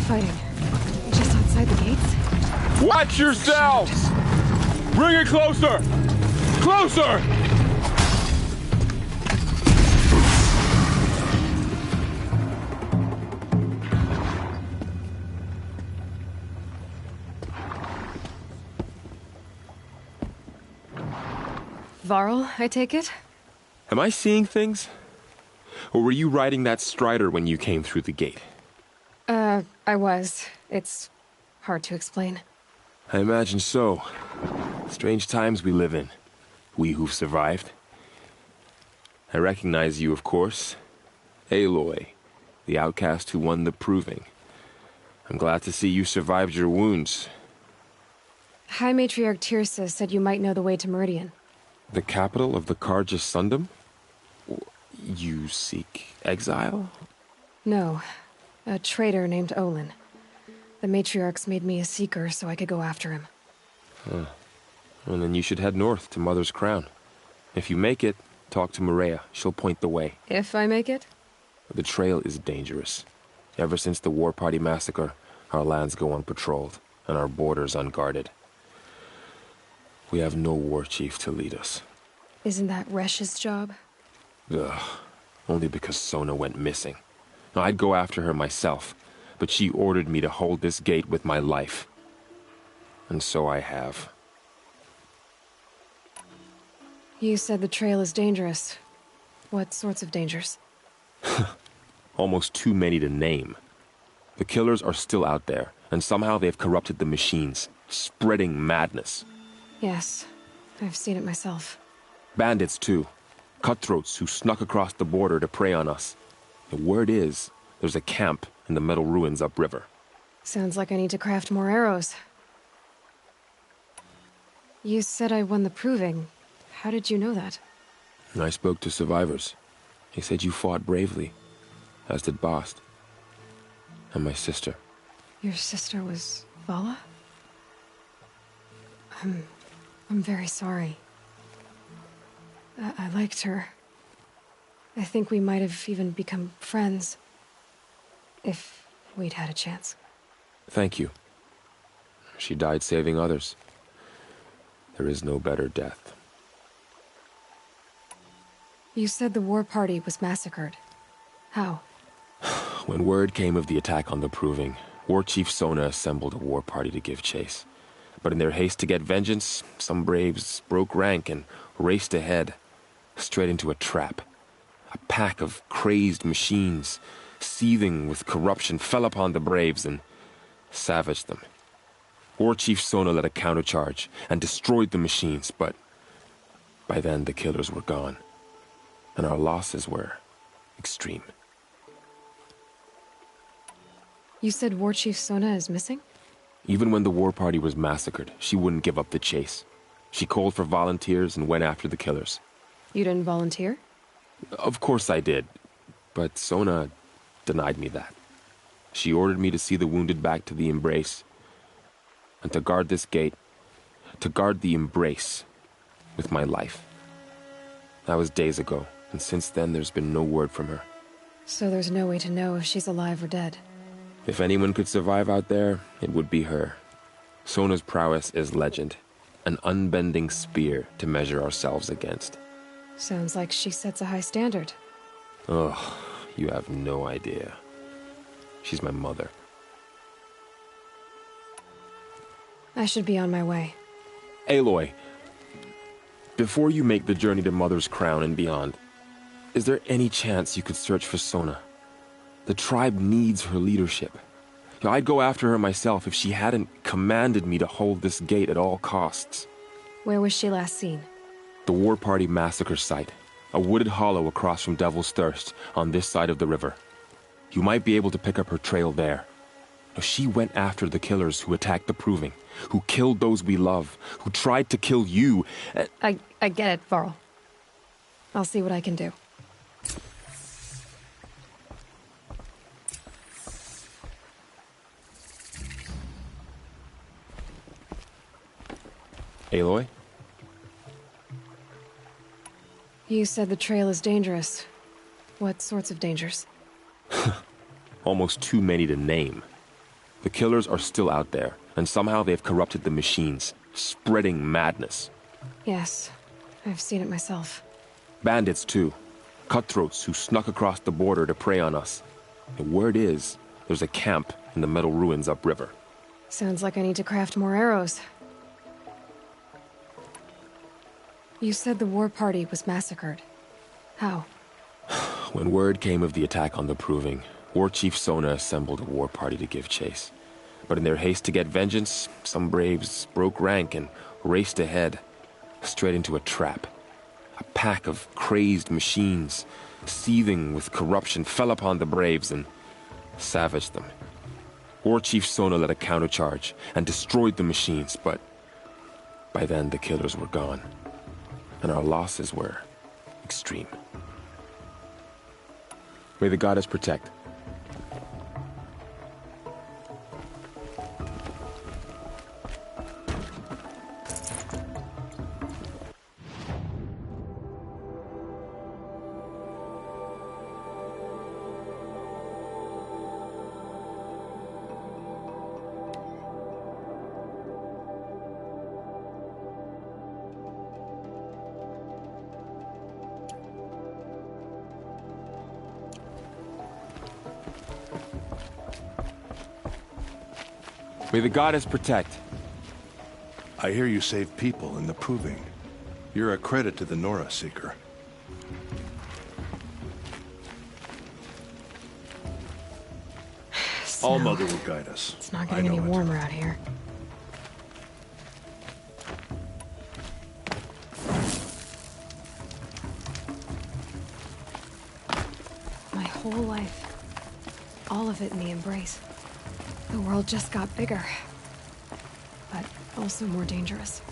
fighting? Just outside the gates? Watch yourselves! Bring it closer! Closer! Varl, I take it? Am I seeing things? Or were you riding that strider when you came through the gate? I was. It's hard to explain. I imagine so. Strange times we live in. We who've survived. I recognize you, of course. Aloy, the outcast who won the proving. I'm glad to see you survived your wounds. High Matriarch Tirsa said you might know the way to Meridian. The capital of the Carja Sundom? You seek exile? No. A traitor named Olin. The Matriarchs made me a seeker so I could go after him. Well, then you should head north to Mother's Crown. If you make it, talk to Maria. She'll point the way. If I make it? The trail is dangerous. Ever since the War Party massacre, our lands go unpatrolled, and our borders unguarded. We have no Warchief to lead us. Isn't that Resh's job? Ugh. Only because Sona went missing. I'd go after her myself, but she ordered me to hold this gate with my life. And so I have. You said the trail is dangerous. What sorts of dangers? Almost too many to name. The killers are still out there, and somehow they've corrupted the machines, spreading madness. Yes, I've seen it myself. Bandits, too. Cutthroats who snuck across the border to prey on us. The word is, there's a camp in the metal ruins upriver. Sounds like I need to craft more arrows. You said I won the proving. How did you know that? I spoke to survivors. They said you fought bravely, as did Bast. And my sister. Your sister was Vala? I'm very sorry. I liked her. I think we might have even become friends. If we'd had a chance. Thank you. She died saving others. There is no better death. You said the war party was massacred. How? When word came of the attack on the Proving, Warchief Sona assembled a war party to give chase. But in their haste to get vengeance, some braves broke rank and raced ahead, straight into a trap. A pack of crazed machines, seething with corruption, fell upon the braves and savaged them. Warchief Sona led a countercharge and destroyed the machines, but by then the killers were gone, and our losses were extreme. You said Warchief Sona is missing? Even when the war party was massacred, she wouldn't give up the chase. She called for volunteers and went after the killers. You didn't volunteer? Of course I did, but Sona denied me that. She ordered me to see the wounded back to the Embrace, and to guard this gate, to guard the Embrace with my life. That was days ago, and since then there's been no word from her. So there's no way to know if she's alive or dead. If anyone could survive out there, it would be her. Sona's prowess is legend, an unbending spear to measure ourselves against. Sounds like she sets a high standard. Oh, you have no idea. She's my mother. I should be on my way. Aloy, before you make the journey to Mother's Crown and beyond, is there any chance you could search for Sona? The tribe needs her leadership. I'd go after her myself if she hadn't commanded me to hold this gate at all costs. Where was she last seen? The War Party massacre site. A wooded hollow across from Devil's Thirst, on this side of the river. You might be able to pick up her trail there. She went after the killers who attacked the Proving, who killed those we love, who tried to kill you. I get it, Varl. I'll see what I can do. Aloy? You said the trail is dangerous. What sorts of dangers? Almost too many to name. The killers are still out there, and somehow they've corrupted the machines, spreading madness. Yes, I've seen it myself. Bandits, too. Cutthroats who snuck across the border to prey on us. The word is, there's a camp in the metal ruins upriver. Sounds like I need to craft more arrows. You said the war party was massacred. How? When word came of the attack on the Proving, Warchief Sona assembled a war party to give chase. But in their haste to get vengeance, some braves broke rank and raced ahead, straight into a trap. A pack of crazed machines, seething with corruption, fell upon the braves and savaged them. Warchief Sona led a countercharge and destroyed the machines, but by then the killers were gone, and our losses were extreme. May the goddess protect. May the goddess protect. I hear you saved people in the Proving. You're a credit to the Nora Seeker. All Mother will guide us. It's not getting any warmer out here. My whole life. All of it in the embrace. The world just got bigger. But also more dangerous.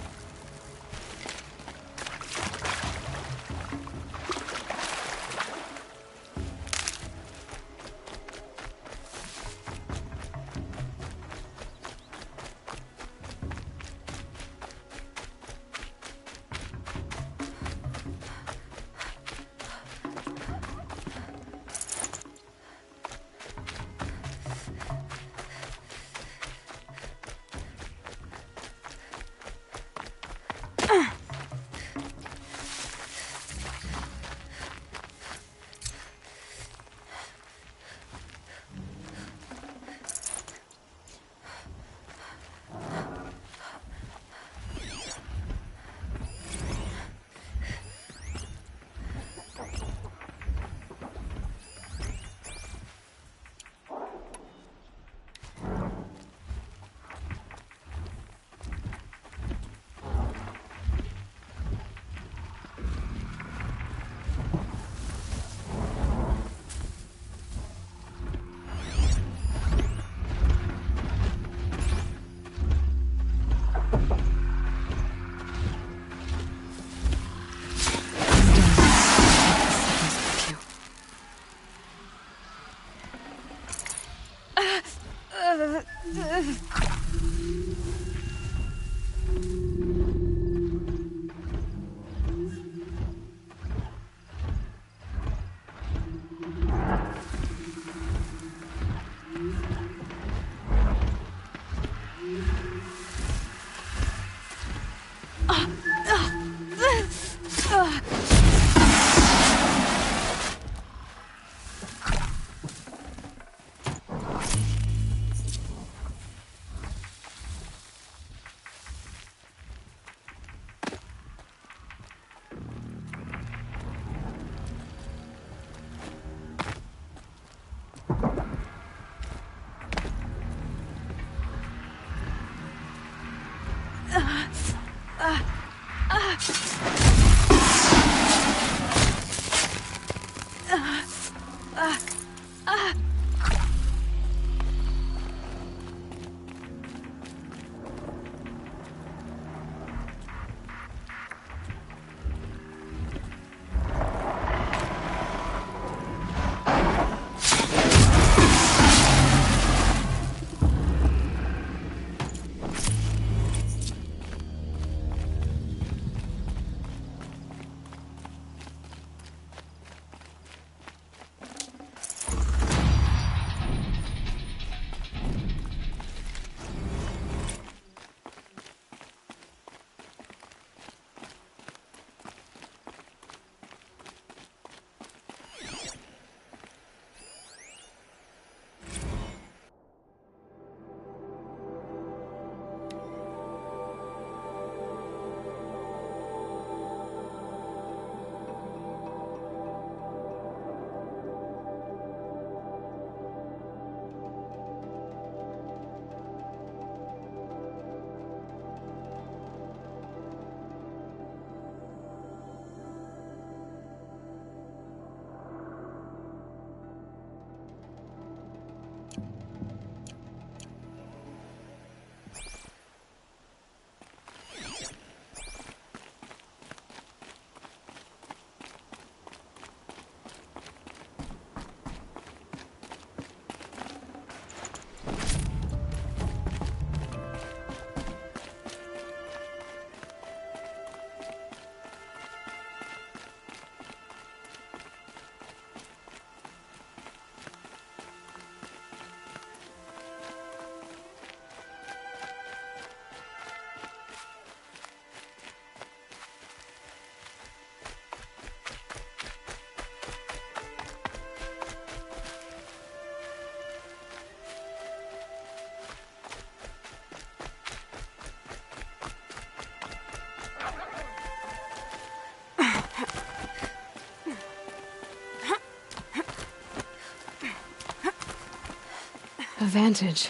A vantage.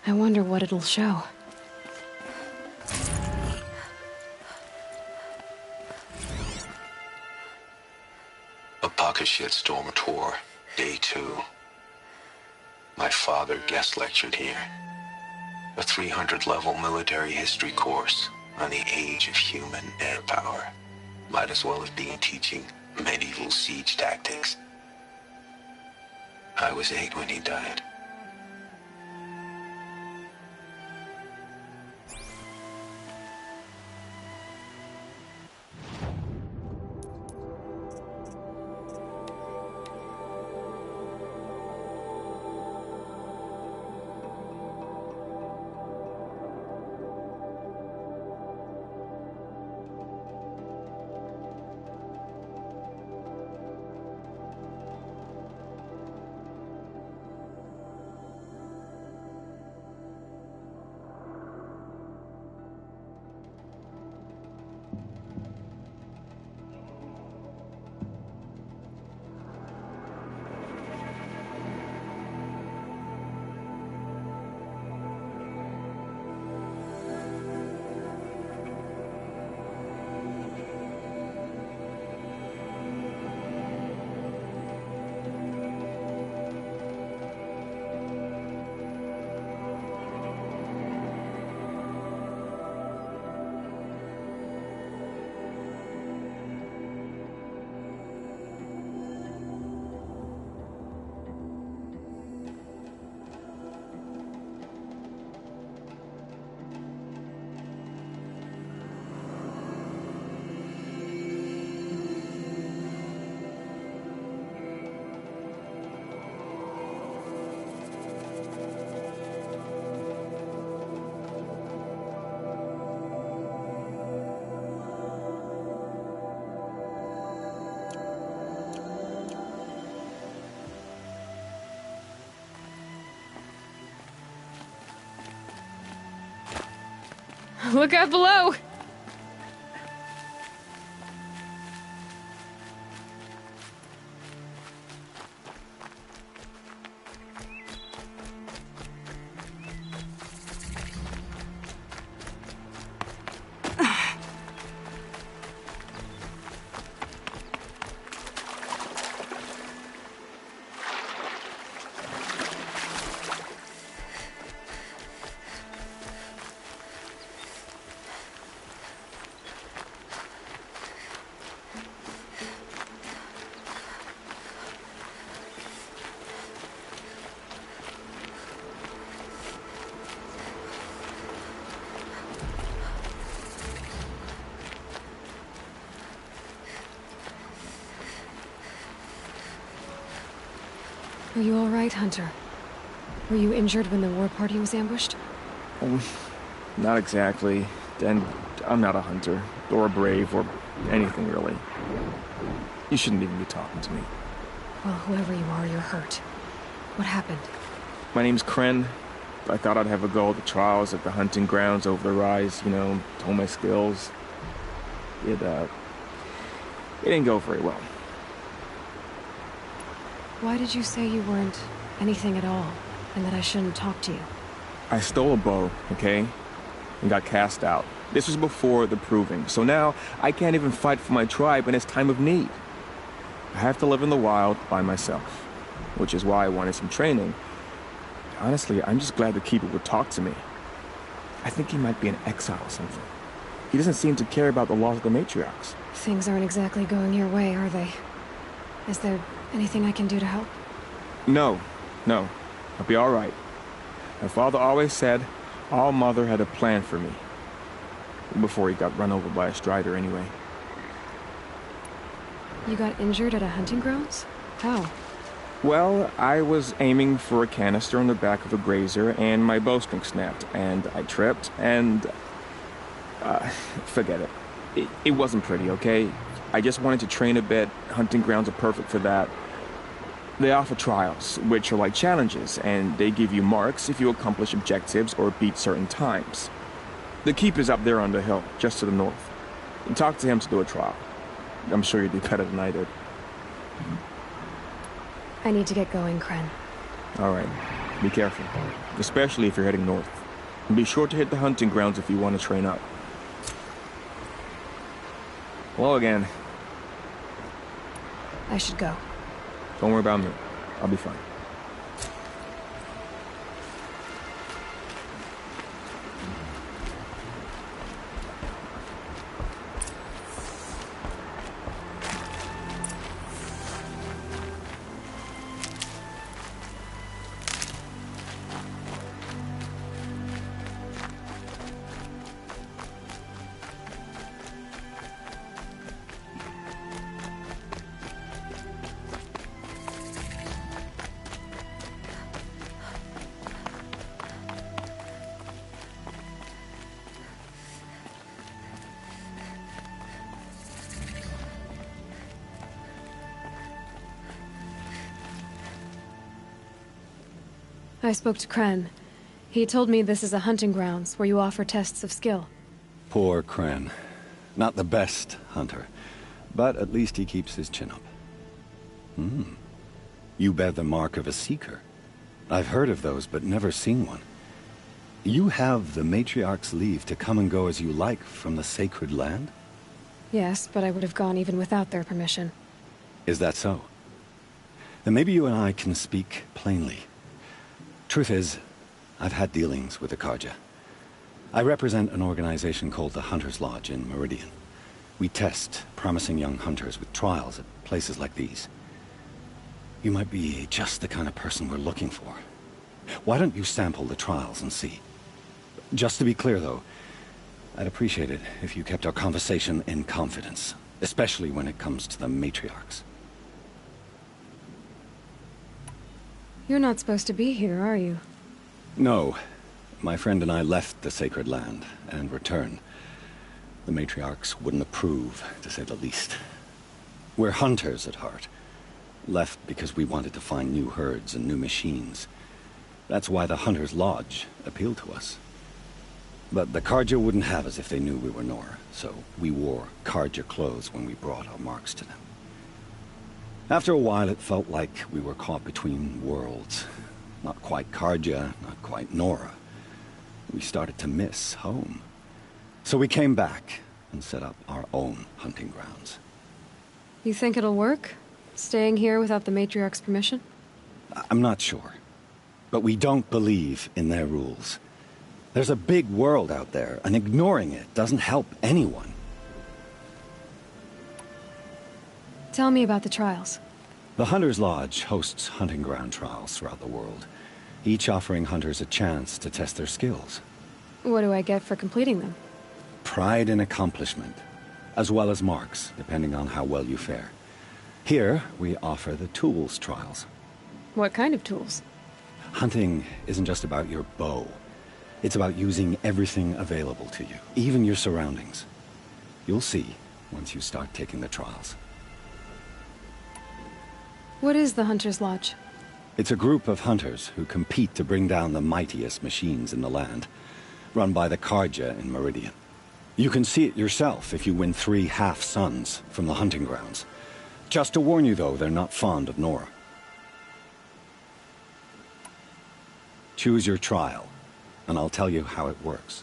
I wonder what it'll show. A pocket shitstorm tour, day 2. My father guest lectured here. A 300-level military history course on the age of human air power. Might as well have been teaching medieval siege tactics. I was 8 when he died. Look out below! Are you all right, Hunter? Were you injured when the war party was ambushed? Not exactly. And I'm not a hunter, or a brave, or anything really. You shouldn't even be talking to me. Well, whoever you are, you're hurt. What happened? My name's Kren. I thought I'd have a go at the trials at the hunting grounds over the rise, you know, hone my skills. It didn't go very well. Why did you say you weren't anything at all, and that I shouldn't talk to you? I stole a bow, okay? And got cast out. This was before the proving, so now I can't even fight for my tribe in its time of need. I have to live in the wild by myself, which is why I wanted some training. Honestly, I'm just glad the Keeper would talk to me. I think he might be in exile or something. He doesn't seem to care about the laws of the matriarchs. Things aren't exactly going your way, are they? Is there anything I can do to help? No. I'll be all right. My father always said All Mother had a plan for me. Before he got run over by a strider, anyway. You got injured at a hunting grounds? How? Well, I was aiming for a canister on the back of a grazer, and my bowstring snapped, and I tripped, and... forget it. It wasn't pretty, okay? I just wanted to train a bit. Hunting grounds are perfect for that. They offer trials, which are like challenges, and they give you marks if you accomplish objectives or beat certain times. The Keeper's up there on the hill, just to the north. And talk to him to do a trial. I'm sure you'd do better than I did. I need to get going, Kren. All right. Be careful, especially if you're heading north. And be sure to hit the hunting grounds if you want to train up. Hello again. I should go. Don't worry about me. I'll be fine. I spoke to Kren. He told me this is a hunting grounds where you offer tests of skill. Poor Kren. Not the best hunter, but at least he keeps his chin up. You bear the mark of a seeker. I've heard of those, but never seen one. You have the Matriarch's leave to come and go as you like from the sacred land? Yes, but I would have gone even without their permission. Is that so? Then maybe you and I can speak plainly. Truth is, I've had dealings with the Carja. I represent an organization called the Hunter's Lodge in Meridian. We test promising young hunters with trials at places like these. You might be just the kind of person we're looking for. Why don't you sample the trials and see? Just to be clear, though, I'd appreciate it if you kept our conversation in confidence, especially when it comes to the matriarchs. You're not supposed to be here, are you? No. My friend and I left the sacred land and returned. The matriarchs wouldn't approve, to say the least. We're hunters at heart. Left because we wanted to find new herds and new machines. That's why the Hunter's Lodge appealed to us. But the Carja wouldn't have us if they knew we were Nora, so we wore Carja clothes when we brought our marks to them. After a while, it felt like we were caught between worlds. Not quite Carja, not quite Nora. We started to miss home. So we came back and set up our own hunting grounds. You think it'll work? Staying here without the Matriarch's permission? I'm not sure. But we don't believe in their rules. There's a big world out there, and ignoring it doesn't help anyone. Tell me about the trials. The Hunter's Lodge hosts hunting ground trials throughout the world, each offering hunters a chance to test their skills. What do I get for completing them? Pride in accomplishment, as well as marks, depending on how well you fare. Here, we offer the tools trials. What kind of tools? Hunting isn't just about your bow. It's about using everything available to you, even your surroundings. You'll see once you start taking the trials. What is the Hunter's Lodge? It's a group of hunters who compete to bring down the mightiest machines in the land, run by the Carja in Meridian. You can see it yourself if you win 3 half-suns from the hunting grounds. Just to warn you, though, they're not fond of Nora. Choose your trial, and I'll tell you how it works.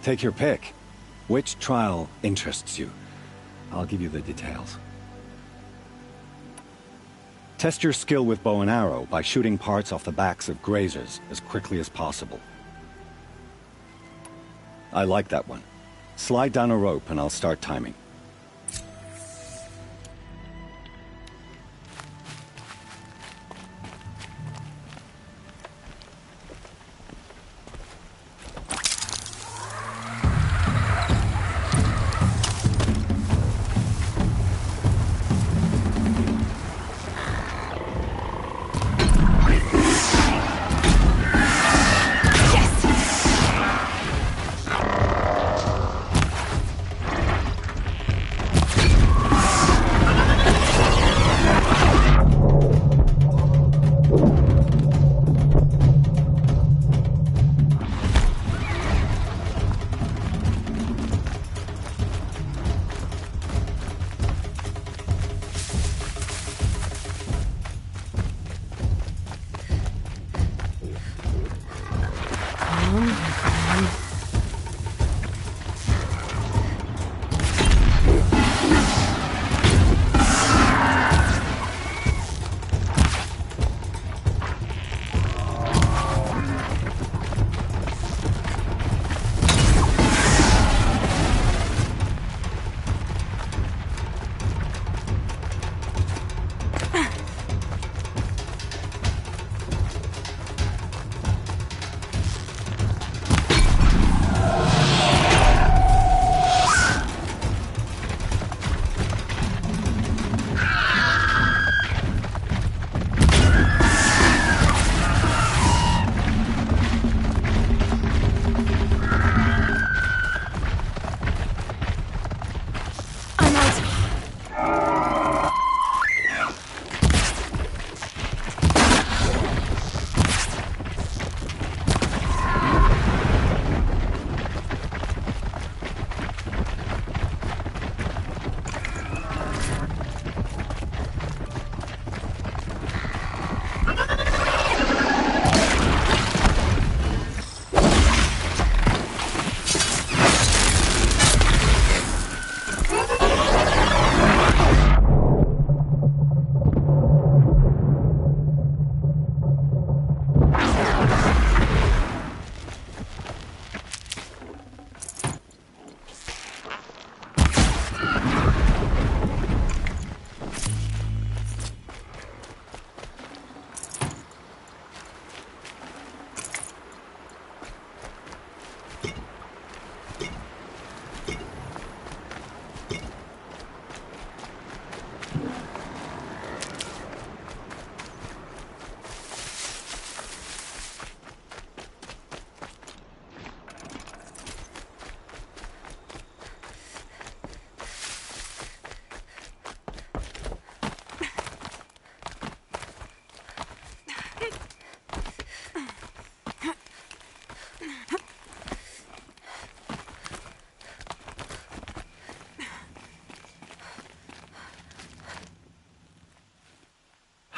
Take your pick. Which trial interests you? I'll give you the details. Test your skill with bow and arrow by shooting parts off the backs of grazers as quickly as possible. I like that one. Slide down a rope and I'll start timing.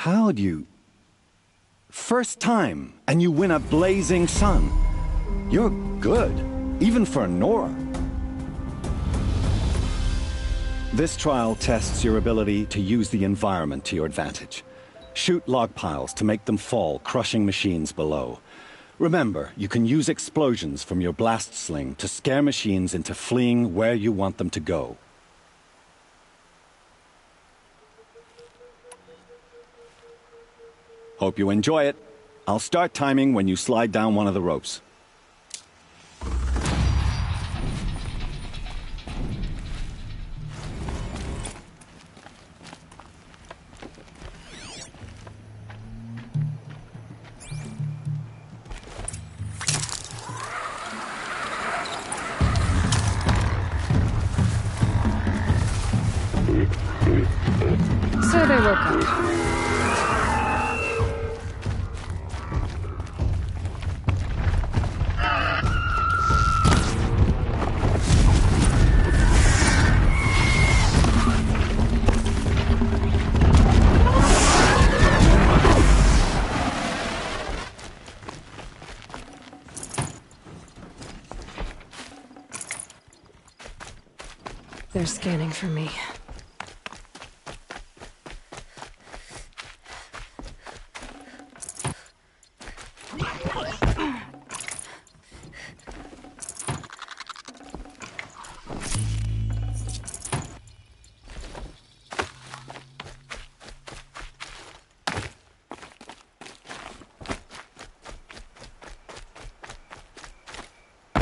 How'd you... First time, and you win a blazing sun. You're good, even for Nora. This trial tests your ability to use the environment to your advantage. Shoot log piles to make them fall, crushing machines below. Remember, you can use explosions from your blast sling to scare machines into fleeing where you want them to go. Hope you enjoy it. I'll start timing when you slide down one of the ropes. So they woke up. They're scanning for me.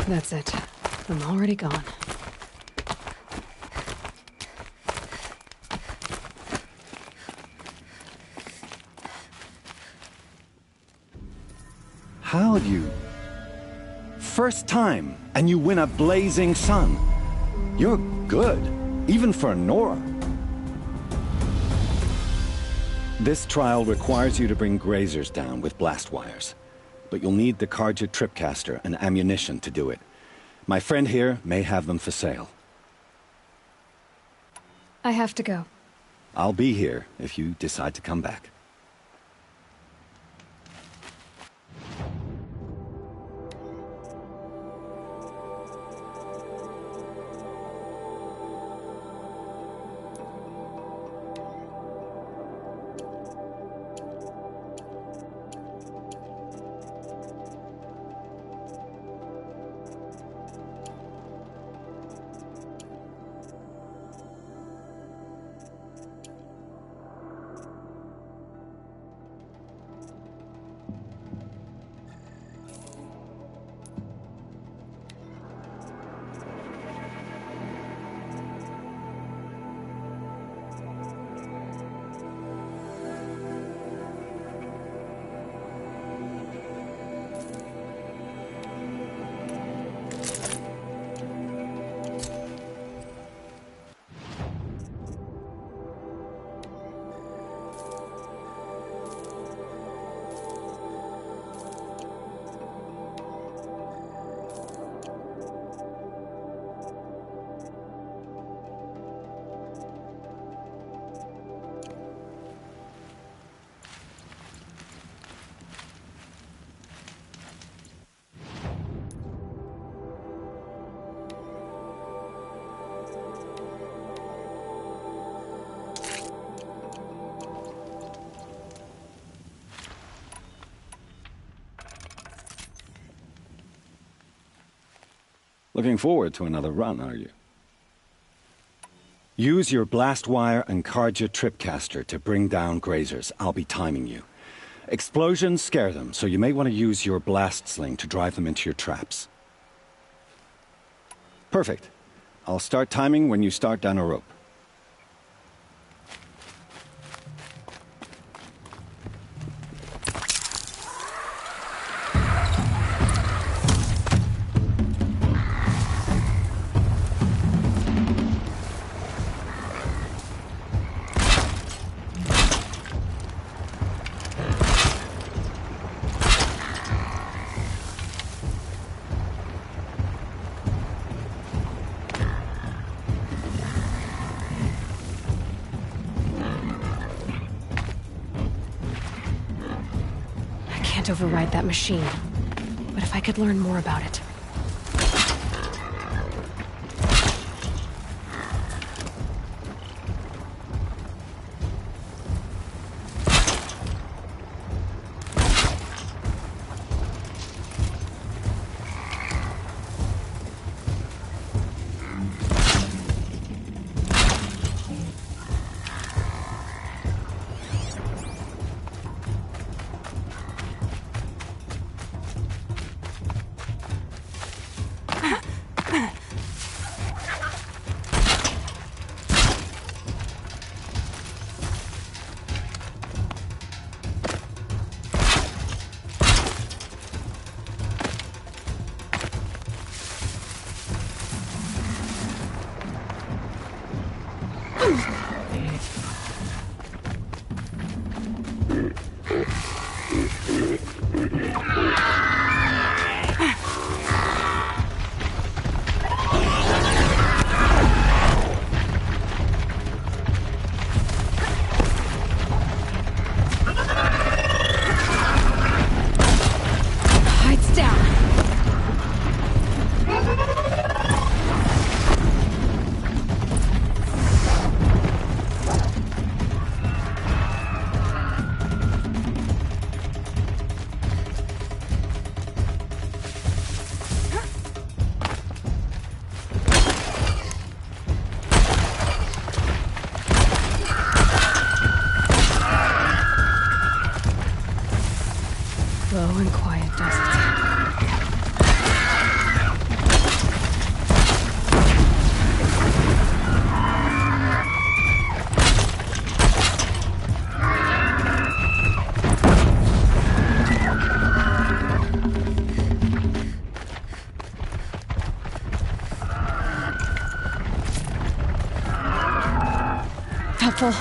That's it. I'm already gone. How'd you... First time, and you win a blazing sun. You're good, even for Nora. This trial requires you to bring grazers down with blast wires. But you'll need the Carja tripcaster and ammunition to do it. My friend here may have them for sale. I have to go. I'll be here if you decide to come back. Looking forward to another run, are you? Use your blast wire and Carja tripcaster to bring down grazers. I'll be timing you. Explosions scare them, so you may want to use your blast sling to drive them into your traps. Perfect. I'll start timing when you start down a rope. Override that machine. But if I could learn more about it. Slow and quiet does it. Helpful.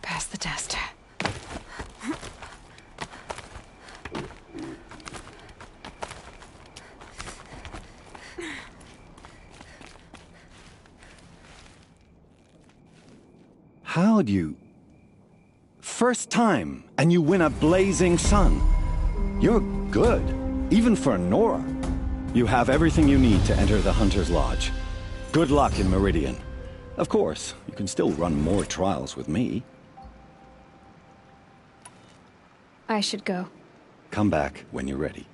Pass the test. How'd you... First time, and you win a blazing sun. You're good, even for Nora. You have everything you need to enter the Hunter's Lodge. Good luck in Meridian. Of course, you can still run more trials with me. I should go. Come back when you're ready.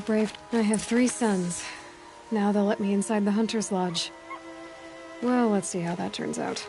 Brave. I have 3 sons. Now they'll let me inside the Hunter's Lodge. Well, let's see how that turns out.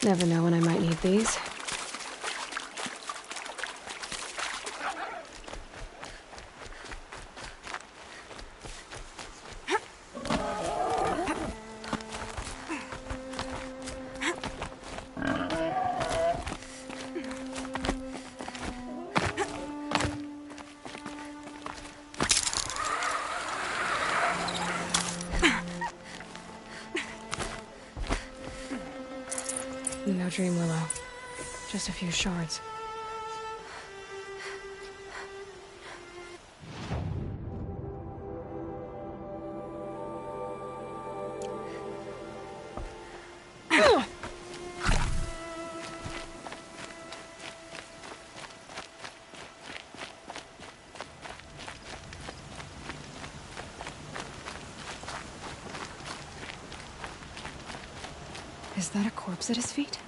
Never know when I might need these. No dream willow. Just a few shards. Is that a corpse at his feet?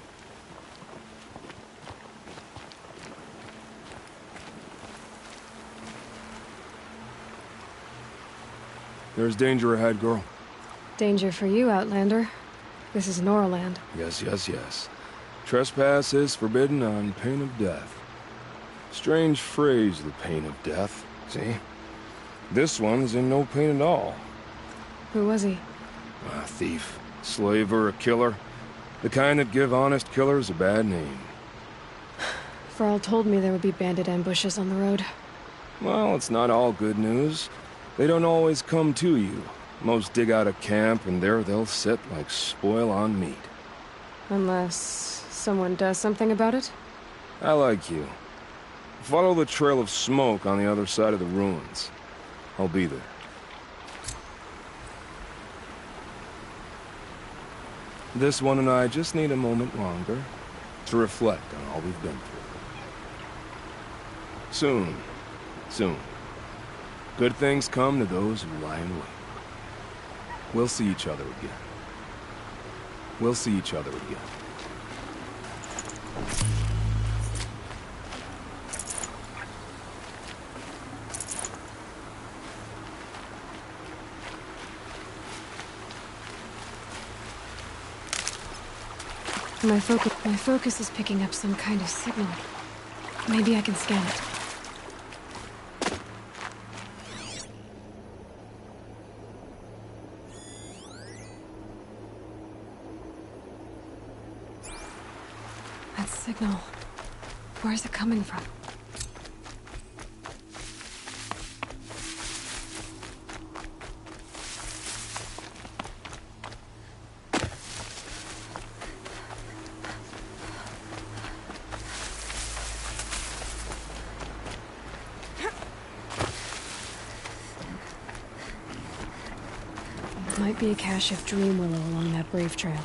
There's danger ahead, girl. Danger for you, Outlander. This is Noraland. Yes, yes, yes. Trespass is forbidden on pain of death. Strange phrase, the pain of death. See? This one's in no pain at all. Who was he? A thief, slaver, a killer. The kind that give honest killers a bad name. Varl told me there would be bandit ambushes on the road. Well, it's not all good news. They don't always come to you. Most dig out a camp, and there they'll sit like spoil on meat. Unless someone does something about it? I like you. Follow the trail of smoke on the other side of the ruins. I'll be there. This one and I just need a moment longer to reflect on all we've been through. Soon, soon. Good things come to those who lie in wait. We'll see each other again. We'll see each other again. My focus is picking up some kind of signal. Maybe I can scan it. That signal. Where's it coming from? Might be a cache of dream willow along that Brave trail.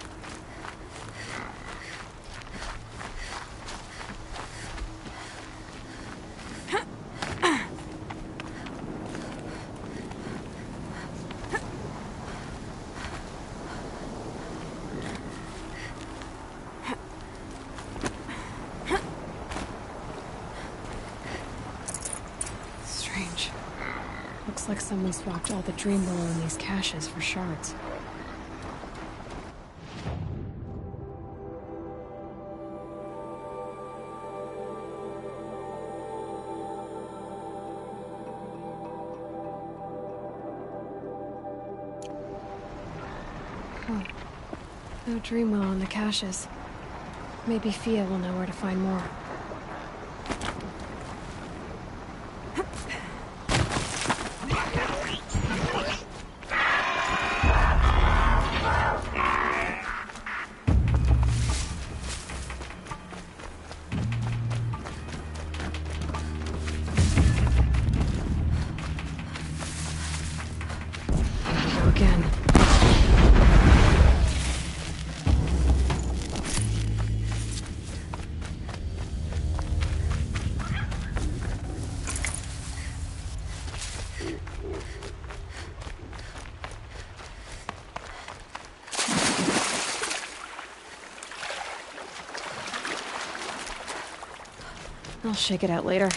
Strange. Looks like someone swapped all the dream willow in these caches for shards. Oh, no dream willow in the caches. Maybe Fia will know where to find more. Again. I'll shake it out later.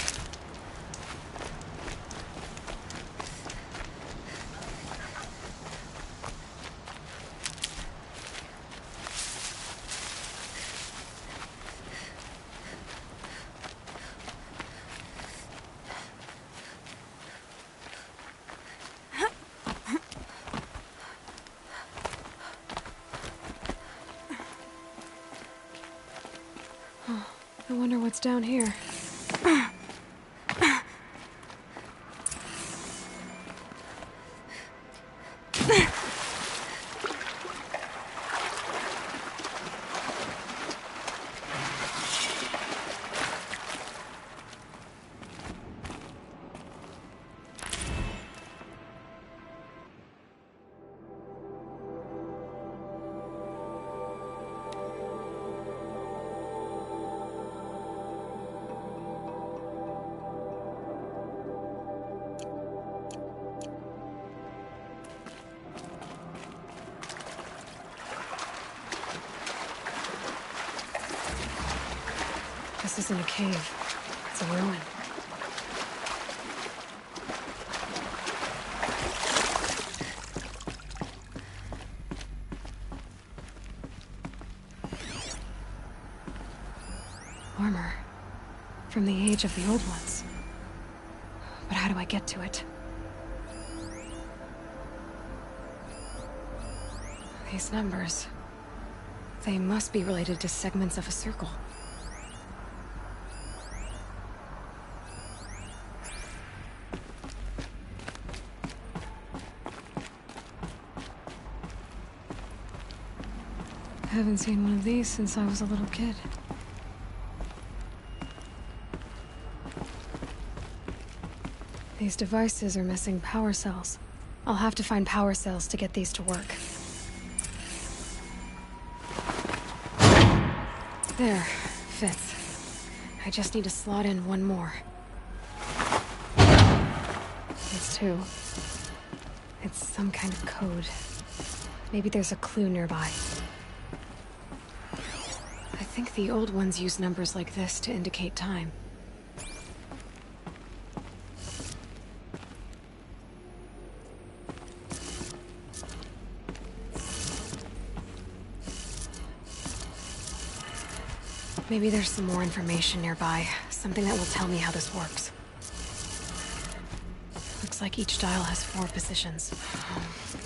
I wonder what's down here. This isn't a cave. It's a ruin. Armor. From the age of the old ones. But how do I get to it? These numbers... they must be related to segments of a circle. I haven't seen one of these since I was a little kid. These devices are missing power cells. I'll have to find power cells to get these to work. There, fits. I just need to slot in one more. It's two. It's some kind of code. Maybe there's a clue nearby. I think the old ones use numbers like this to indicate time. Maybe there's some more information nearby, something that will tell me how this works. Looks like each dial has 4 positions.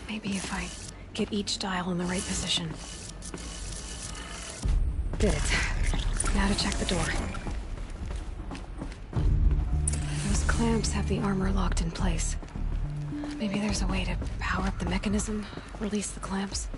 Maybe if I get each dial in the right position. Did it. Now to check the door. Those clamps have the armor locked in place. Maybe there's a way to power up the mechanism, release the clamps.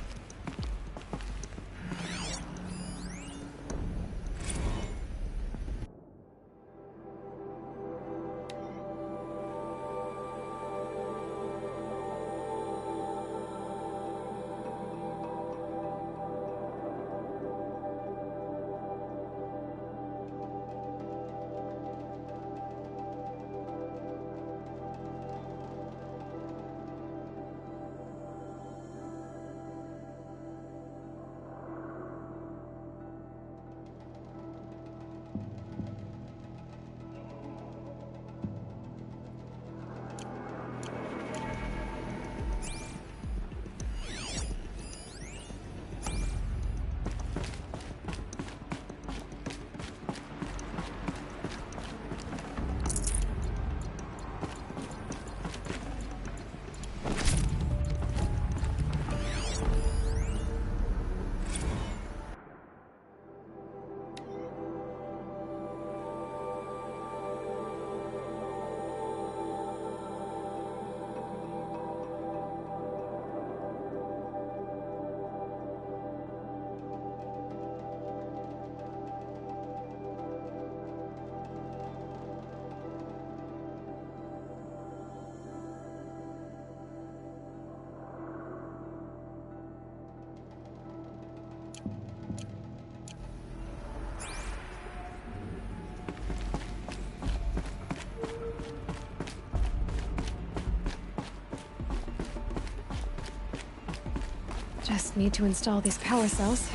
Just need to install these power cells.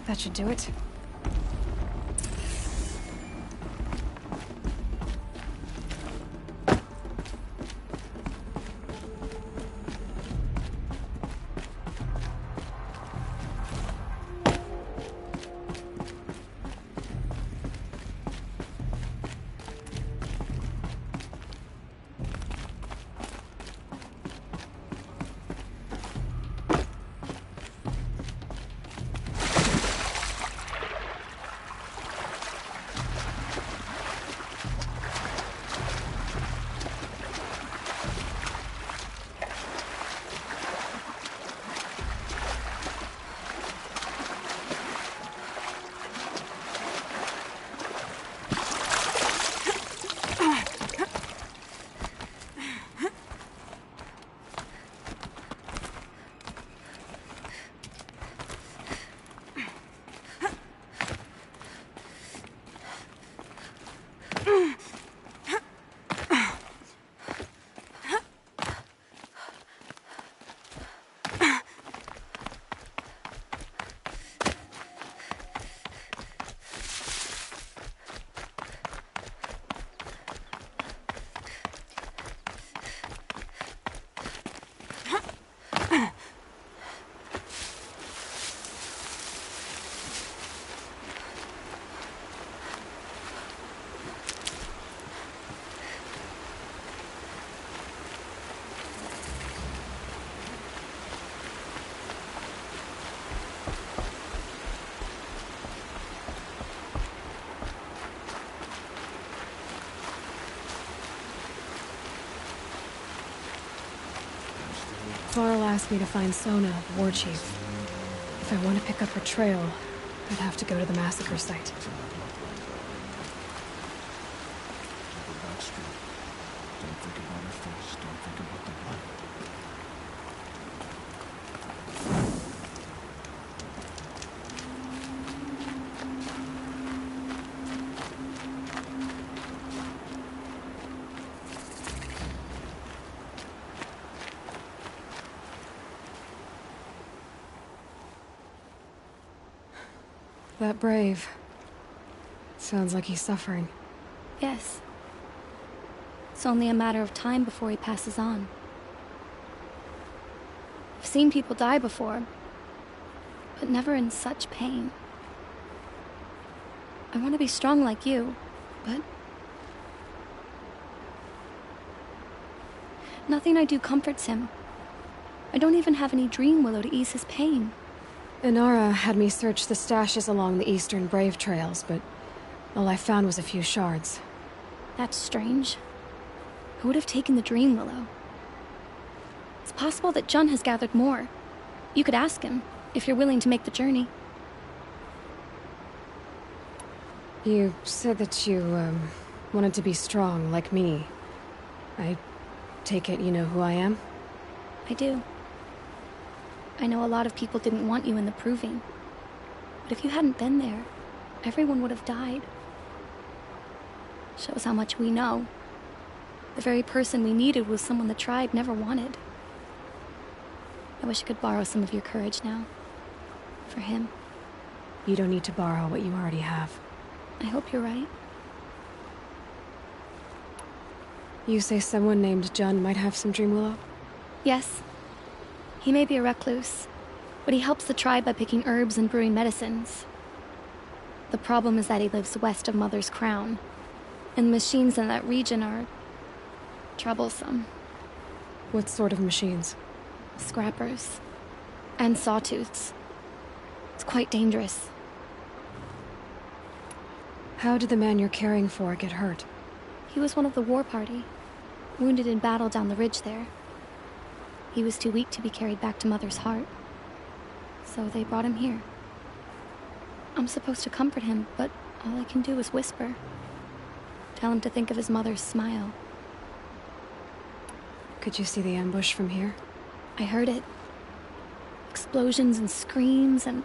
That should do it. asked me to find Sona, the Warchief. If I want to pick up her trail, I'd have to go to the massacre site. That Brave. Sounds like he's suffering. Yes. It's only a matter of time before he passes on. I've seen people die before, but never in such pain. I want to be strong like you, but nothing I do comforts him. I don't even have any dream willow to ease his pain. Nora had me search the stashes along the eastern Brave trails, but all I found was a few shards. That's strange. Who would have taken the dream willow? It's possible that Jun has gathered more. You could ask him, if you're willing to make the journey. You said that you, wanted to be strong, like me. I take it you know who I am? I do. I know a lot of people didn't want you in the Proving. But if you hadn't been there, everyone would have died. Shows how much we know. The very person we needed was someone the tribe never wanted. I wish I could borrow some of your courage now. For him. You don't need to borrow what you already have. I hope you're right. You say someone named Jun might have some dream willow? Yes. He may be a recluse, but he helps the tribe by picking herbs and brewing medicines. The problem is that he lives west of Mother's Crown, and the machines in that region are troublesome. What sort of machines? Scrappers. And sawtooths. It's quite dangerous. How did the man you're caring for get hurt? He was one of the war party, wounded in battle down the ridge there. He was too weak to be carried back to Mother's heart, so they brought him here. I'm supposed to comfort him, but all I can do is whisper. Tell him to think of his mother's smile. Could you see the ambush from here? I heard it. Explosions and screams and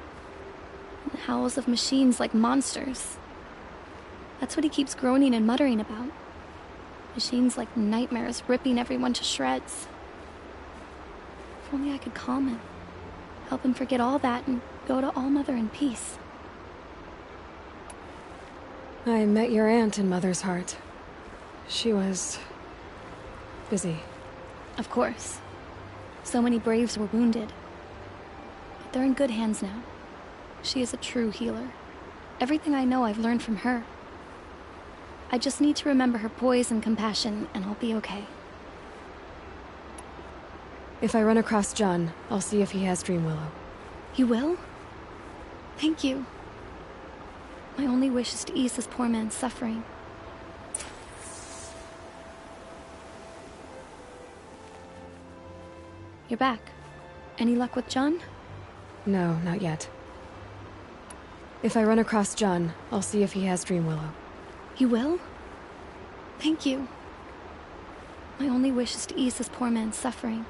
howls of machines like monsters. That's what he keeps groaning and muttering about. Machines like nightmares ripping everyone to shreds. If only I could calm him. Help him forget all that and go to All-Mother in peace. I met your aunt in Mother's heart. She was busy. Of course. So many Braves were wounded. But they're in good hands now. She is a true healer. Everything I know I've learned from her. I just need to remember her poise and compassion, and I'll be okay. If I run across Jun, I'll see if he has dream willow. You will? Thank you. My only wish is to ease this poor man's suffering. You're back. Any luck with Jun? No, not yet. If I run across Jun, I'll see if he has dream willow. You will? Thank you. My only wish is to ease this poor man's suffering.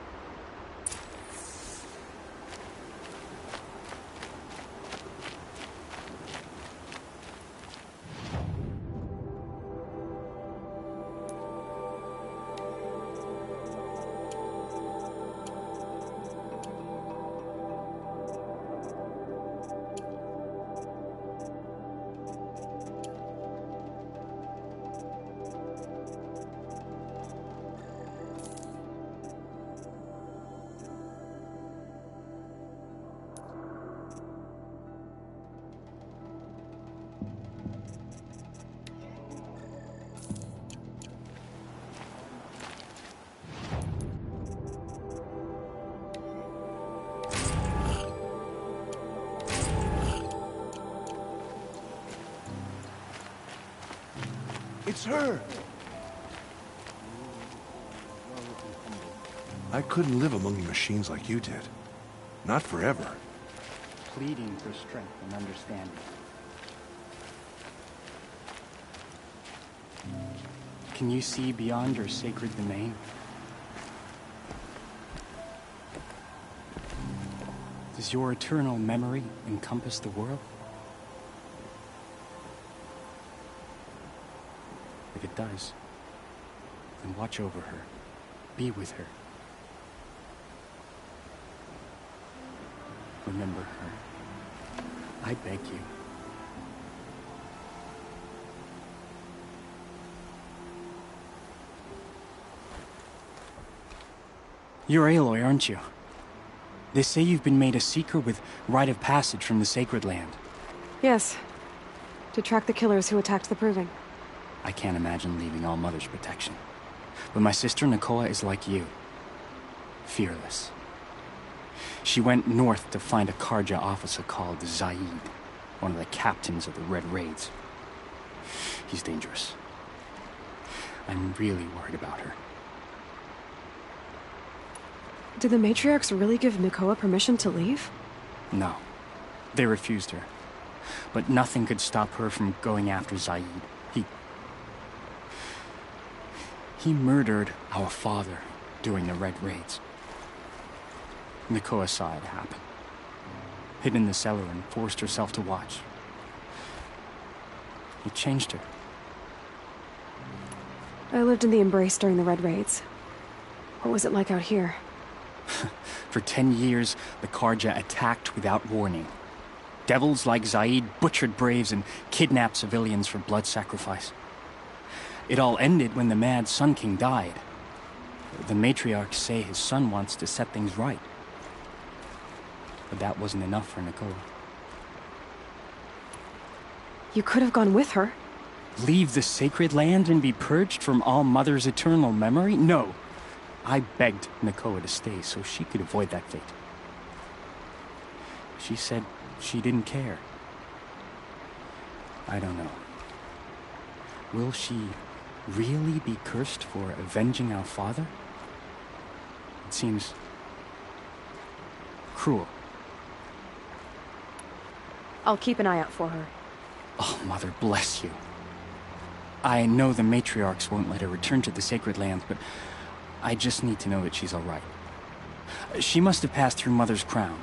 It's her! I couldn't live among the machines like you did. Not forever. Pleading for strength and understanding. Can you see beyond your sacred domain? Does your eternal memory encompass the world? If it does, then watch over her. Be with her. Remember her. I beg you. You're Aloy, aren't you? They say you've been made a seeker with rite of passage from the Sacred Land. Yes. To track the killers who attacked the Proving. I can't imagine leaving All Mother's protection. But my sister Nakoa is like you. Fearless. She went north to find a Karja officer called Zaid, one of the captains of the Red Raids. He's dangerous. I'm really worried about her. Did the matriarchs really give Nakoa permission to leave? No. They refused her. But nothing could stop her from going after Zaid. He murdered our father during the Red Raids. Nakoa saw it happen. Hid in the cellar and forced herself to watch. It changed her. I lived in the Embrace during the Red Raids. What was it like out here? For 10 years, the Karja attacked without warning. Devils like Zaid butchered Braves and kidnapped civilians for blood sacrifice. It all ended when the Mad Sun King died. The matriarchs say his son wants to set things right. But that wasn't enough for Nakoa. You could have gone with her. Leave the Sacred Land and be purged from All Mother's eternal memory? No. I begged Nakoa to stay so she could avoid that fate. She said she didn't care. I don't know. Will she really be cursed for avenging our father? It seems cruel. I'll keep an eye out for her. Oh, Mother bless you. I know the matriarchs won't let her return to the Sacred Lands, but I just need to know that she's all right. She must have passed through Mother's crown.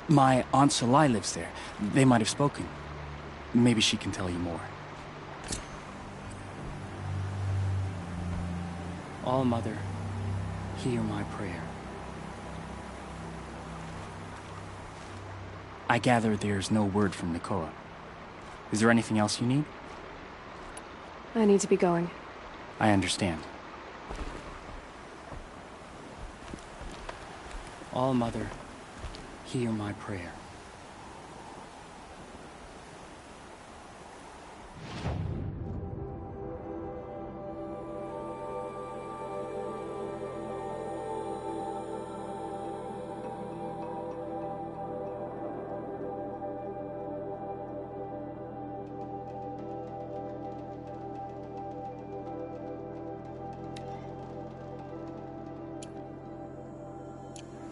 My Aunt Salai lives there. They might have spoken. Maybe she can tell you more. All Mother, hear my prayer. I gather there's no word from Nakoa. Is there anything else you need? I need to be going. I understand. All Mother, hear my prayer.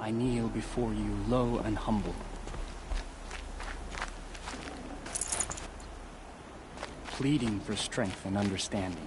I kneel before you, low and humble. Pleading for strength and understanding.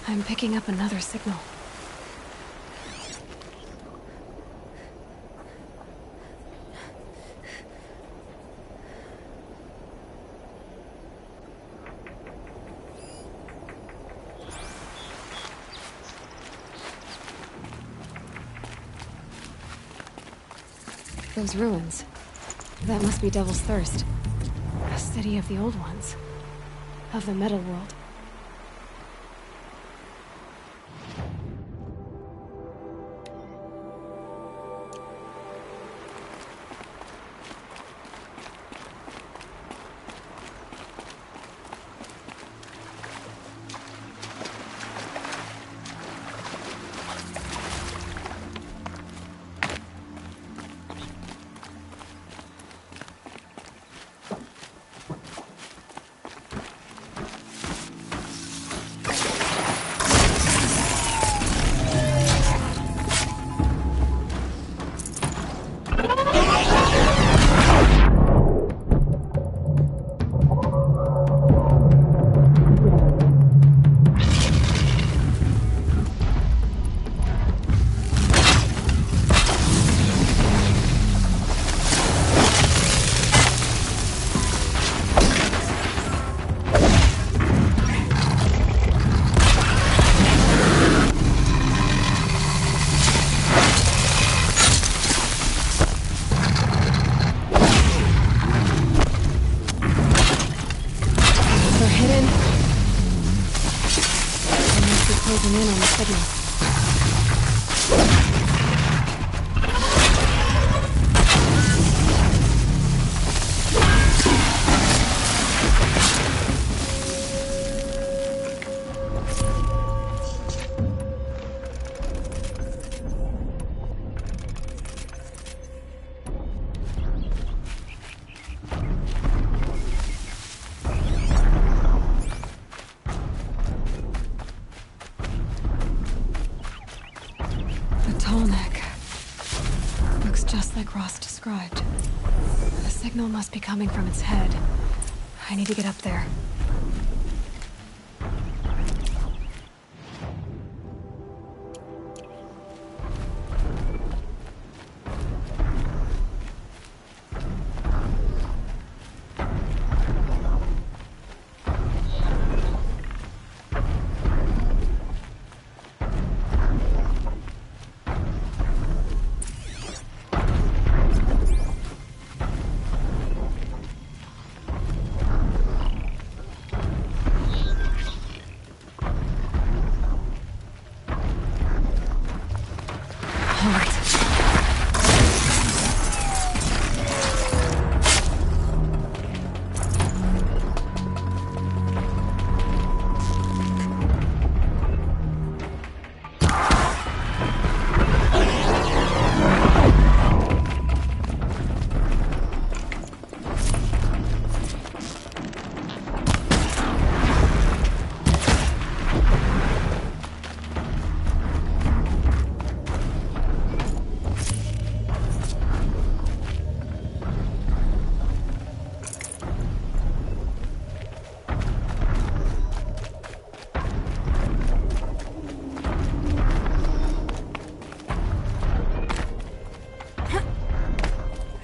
I'm picking up another signal. Those ruins. That must be Devil's Thirst. A city of the old ones. Of the metal world. Tallneck. Looks just like Ross described. The signal must be coming from its head. I need to get up there.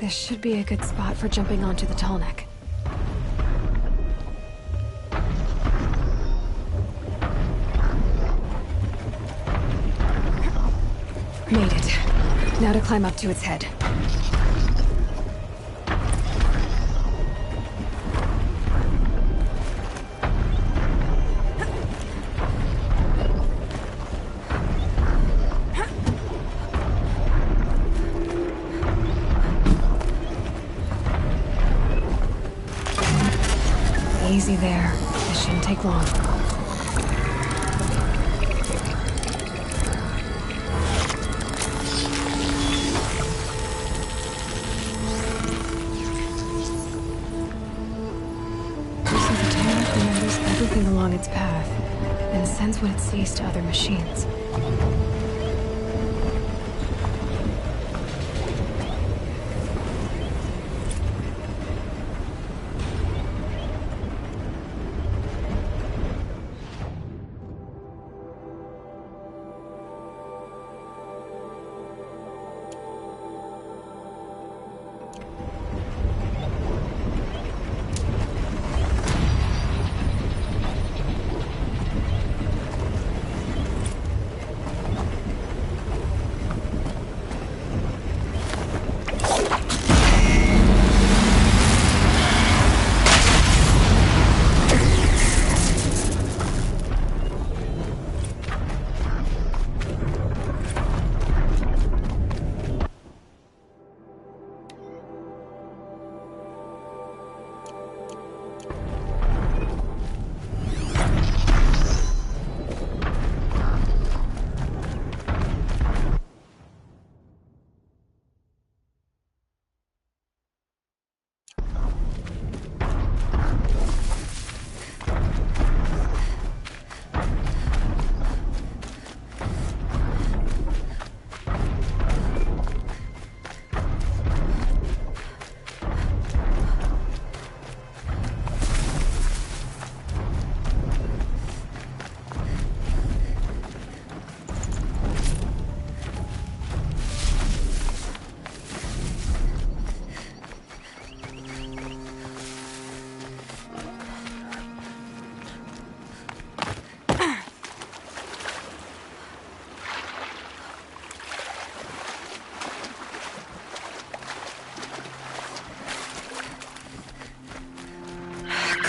This should be a good spot for jumping onto the Tallneck. Made it. Now to climb up to its head. Easy there. This shouldn't take long. So the Tallneck remembers everything along its path, and sends what it sees to other machines.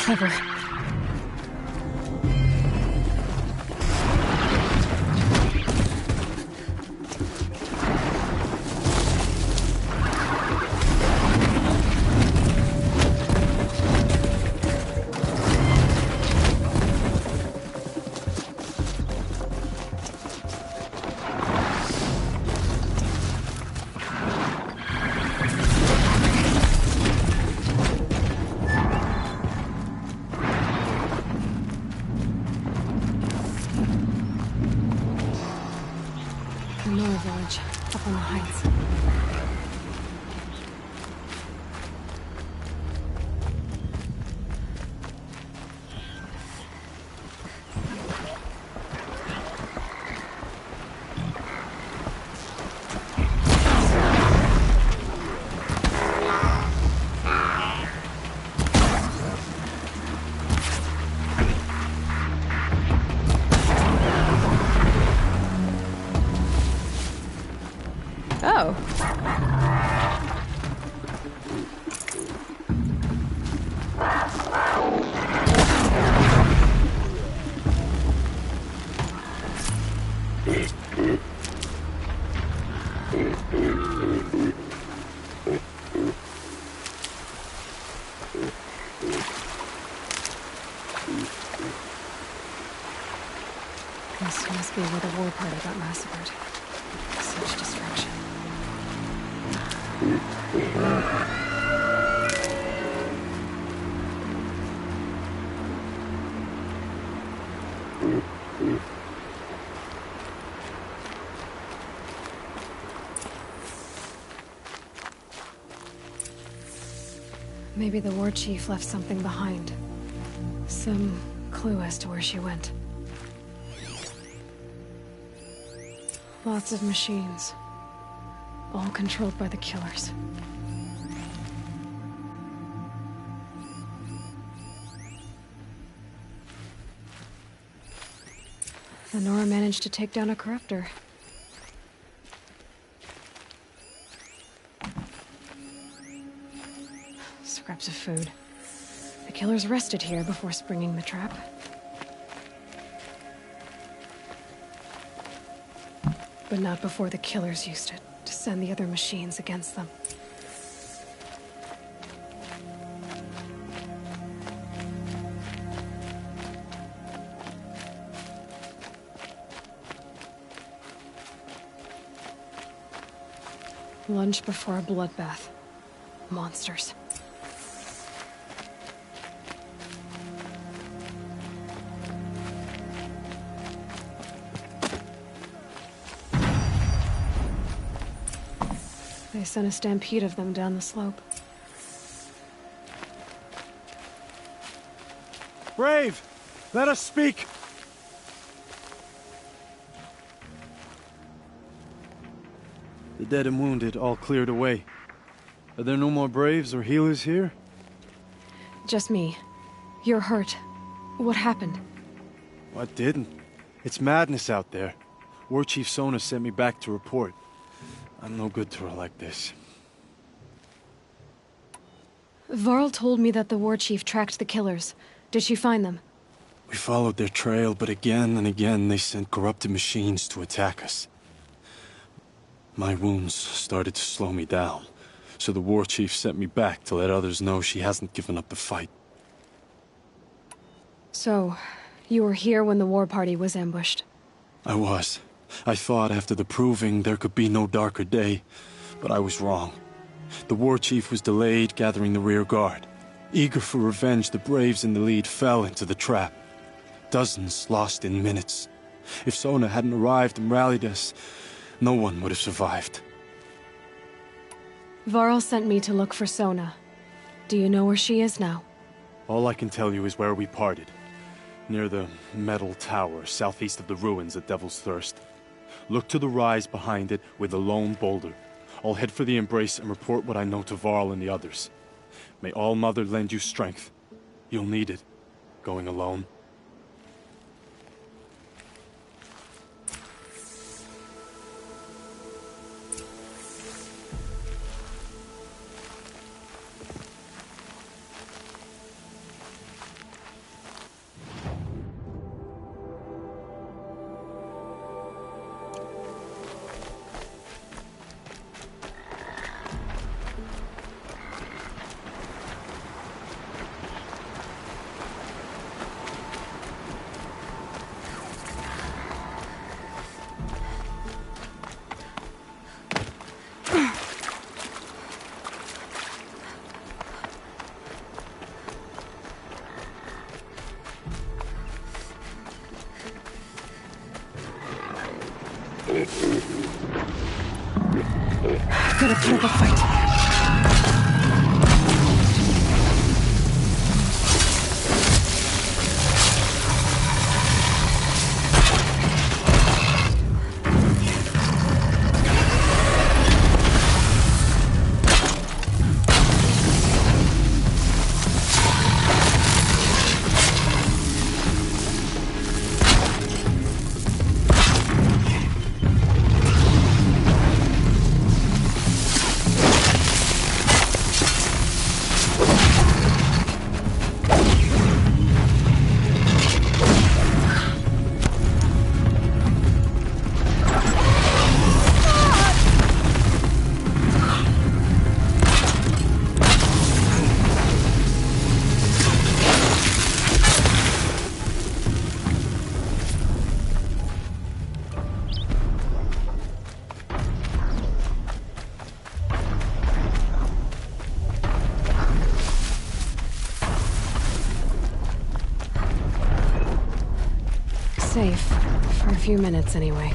Clever. The Nora village, up on the heights. Oh. This must be where the war party got massacred. Such destruction. Maybe the Warchief left something behind. Some clue as to where she went. Lots of machines. All controlled by the killers. The Nora managed to take down a corruptor. Scraps of food. The killers rested here before springing the trap. But not before the killers used it to send the other machines against them. Lunch before a bloodbath. Monsters. They sent a stampede of them down the slope. Brave! Let us speak! The dead and wounded all cleared away. Are there no more Braves or healers here? Just me. You're hurt. What happened? What didn't? It's madness out there. Warchief Sona sent me back to report. I'm no good to her like this. Varl told me that the Warchief tracked the killers. Did she find them? We followed their trail, but again and again they sent corrupted machines to attack us. My wounds started to slow me down, so the Warchief sent me back to let others know she hasn't given up the fight. So, you were here when the war party was ambushed? I was. I thought after the proving there could be no darker day, but I was wrong. The Warchief was delayed gathering the rear guard. Eager for revenge, the Braves in the lead fell into the trap. Dozens lost in minutes. If Sona hadn't arrived and rallied us, no one would have survived. Varl sent me to look for Sona. Do you know where she is now? All I can tell you is where we parted. Near the metal tower, southeast of the ruins at Devil's Thirst. Look to the rise behind it with a lone boulder. I'll head for the embrace and report what I know to Varl and the others. May All Mother lend you strength. You'll need it, going alone. Gotta put up a fight. Safe. For a few minutes, anyway.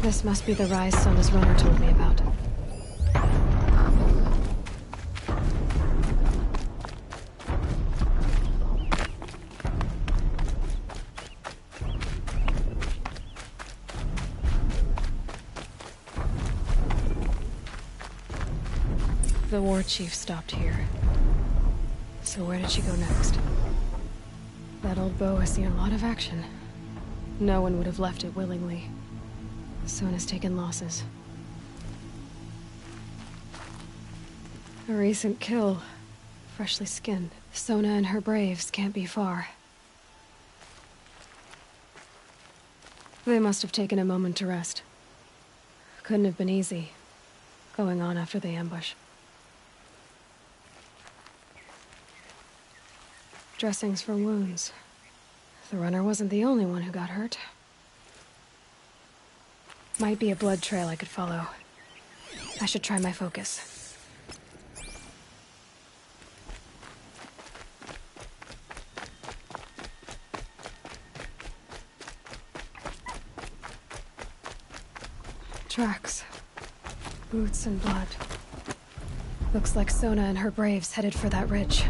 This must be the rise Sona's runner told me about. The Warchief stopped here. So where did she go next? That old bow has seen a lot of action. No one would have left it willingly. Sona's taken losses. A recent kill. Freshly skinned. Sona and her braves can't be far. They must have taken a moment to rest. Couldn't have been easy, going on after the ambush. Dressings for wounds. The runner wasn't the only one who got hurt. Might be a blood trail I could follow. I should try my focus. Tracks. Boots and blood. Looks like Sona and her braves headed for that ridge.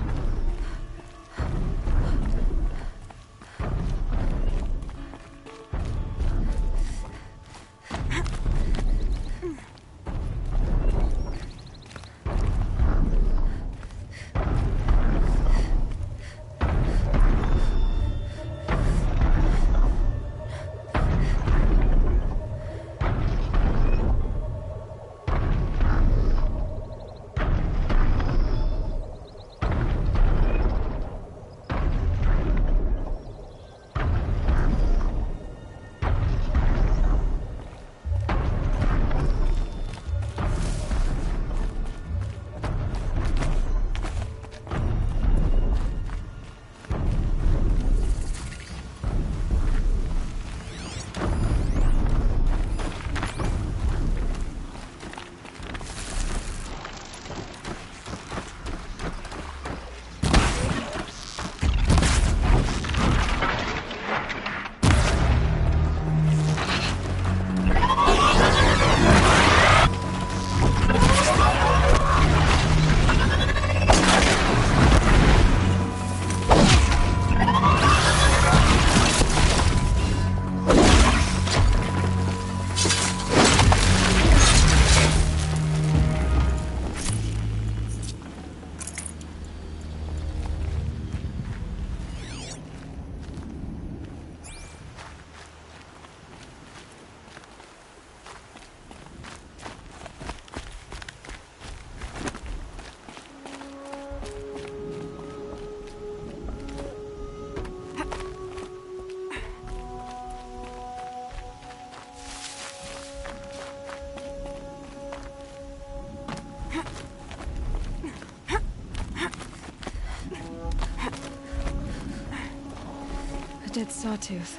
dead sawtooth.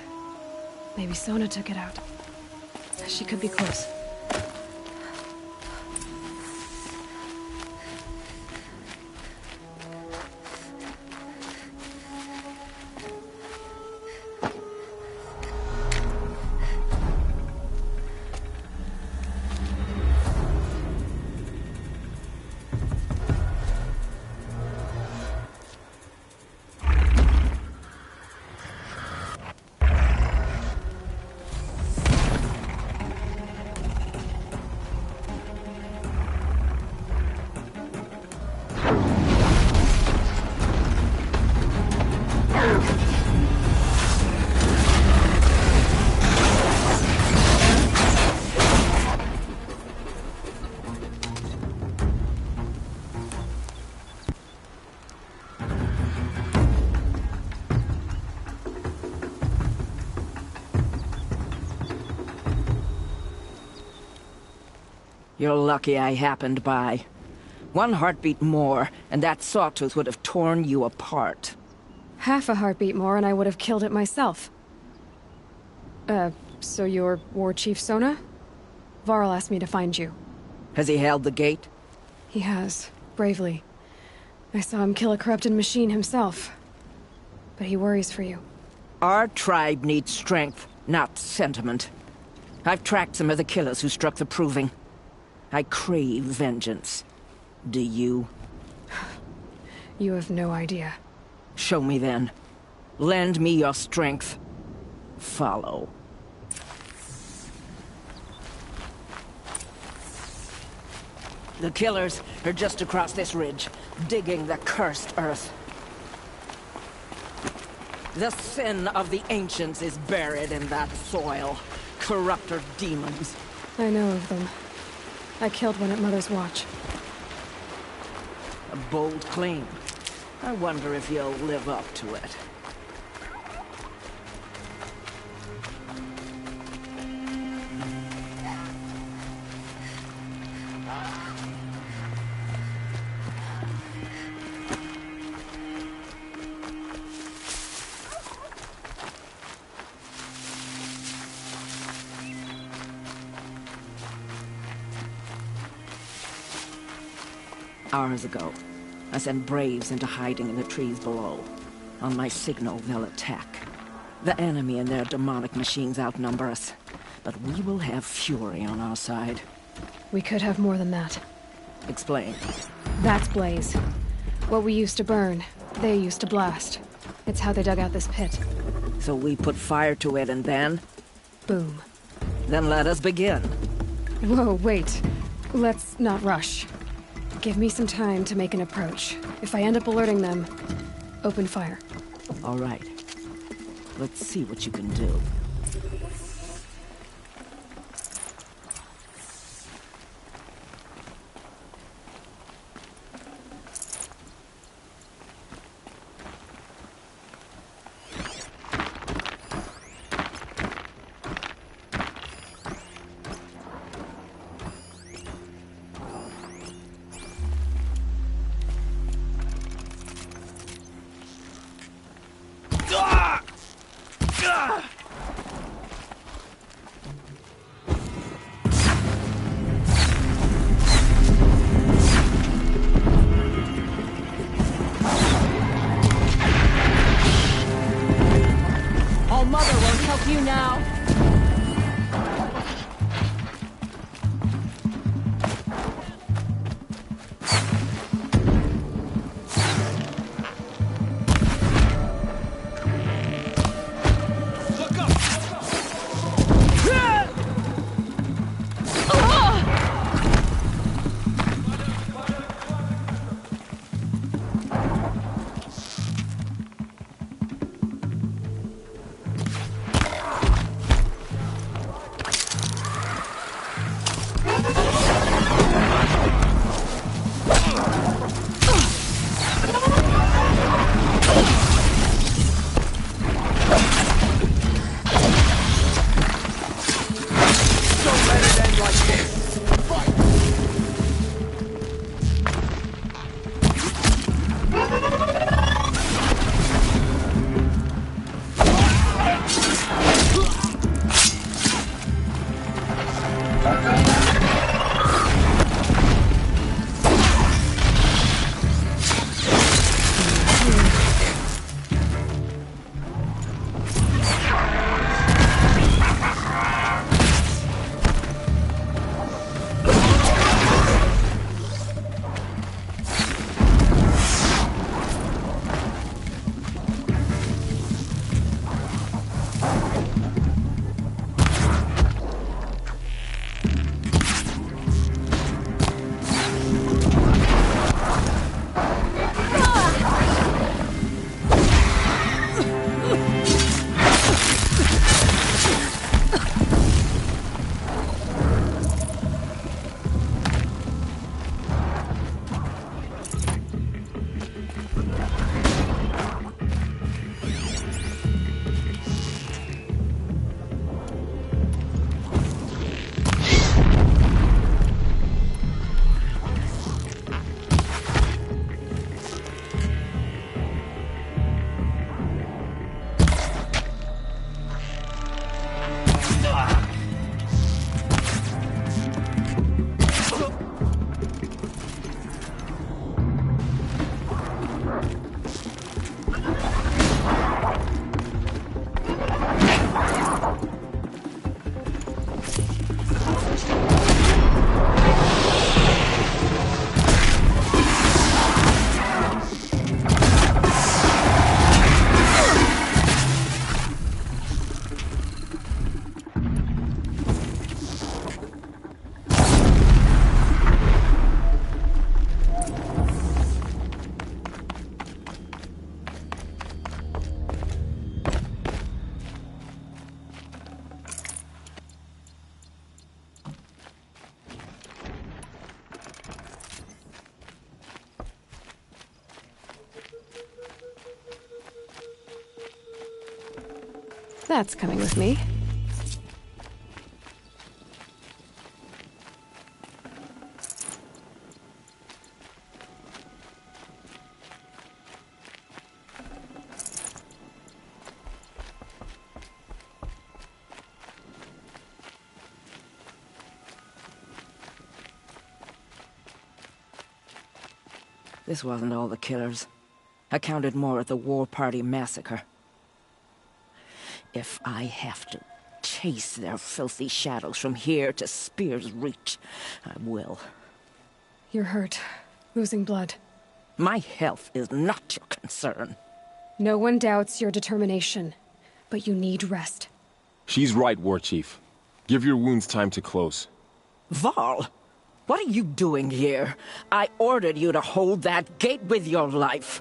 Maybe Sona took it out. She could be close. You're lucky I happened by. One heartbeat more, and that sawtooth would have torn you apart. Half a heartbeat more and I would have killed it myself. So you're Warchief Sona? Varl asked me to find you. Has he held the gate? He has, bravely. I saw him kill a corrupted machine himself. But he worries for you. Our tribe needs strength, not sentiment. I've tracked some of the killers who struck the Proving. I crave vengeance. Do you? You have no idea. Show me then. Lend me your strength. Follow. The killers are just across this ridge, digging the cursed earth. The sin of the ancients is buried in that soil. Corrupter demons. I know of them. I killed one at Mother's Watch. A bold claim. I wonder if you'll live up to it. Hours ago, I sent Braves into hiding in the trees below. On my signal, they'll attack. The enemy and their demonic machines outnumber us, but we will have fury on our side. We could have more than that. Explain. That's Blaze. What we used to burn, they used to blast. It's how they dug out this pit. So we put fire to it and then? Boom. Then let us begin. Whoa, wait. Let's not rush. Give me some time to make an approach. If I end up alerting them, open fire. All right. Let's see what you can do. You now. That's coming with me. This wasn't all the killers. I counted more at the War Party massacre. If I have to chase their filthy shadows from here to Spear's Reach, I will. You're hurt. Losing blood. My health is not your concern. No one doubts your determination, but you need rest. She's right, Warchief. Give your wounds time to close. Varl, what are you doing here? I ordered you to hold that gate with your life.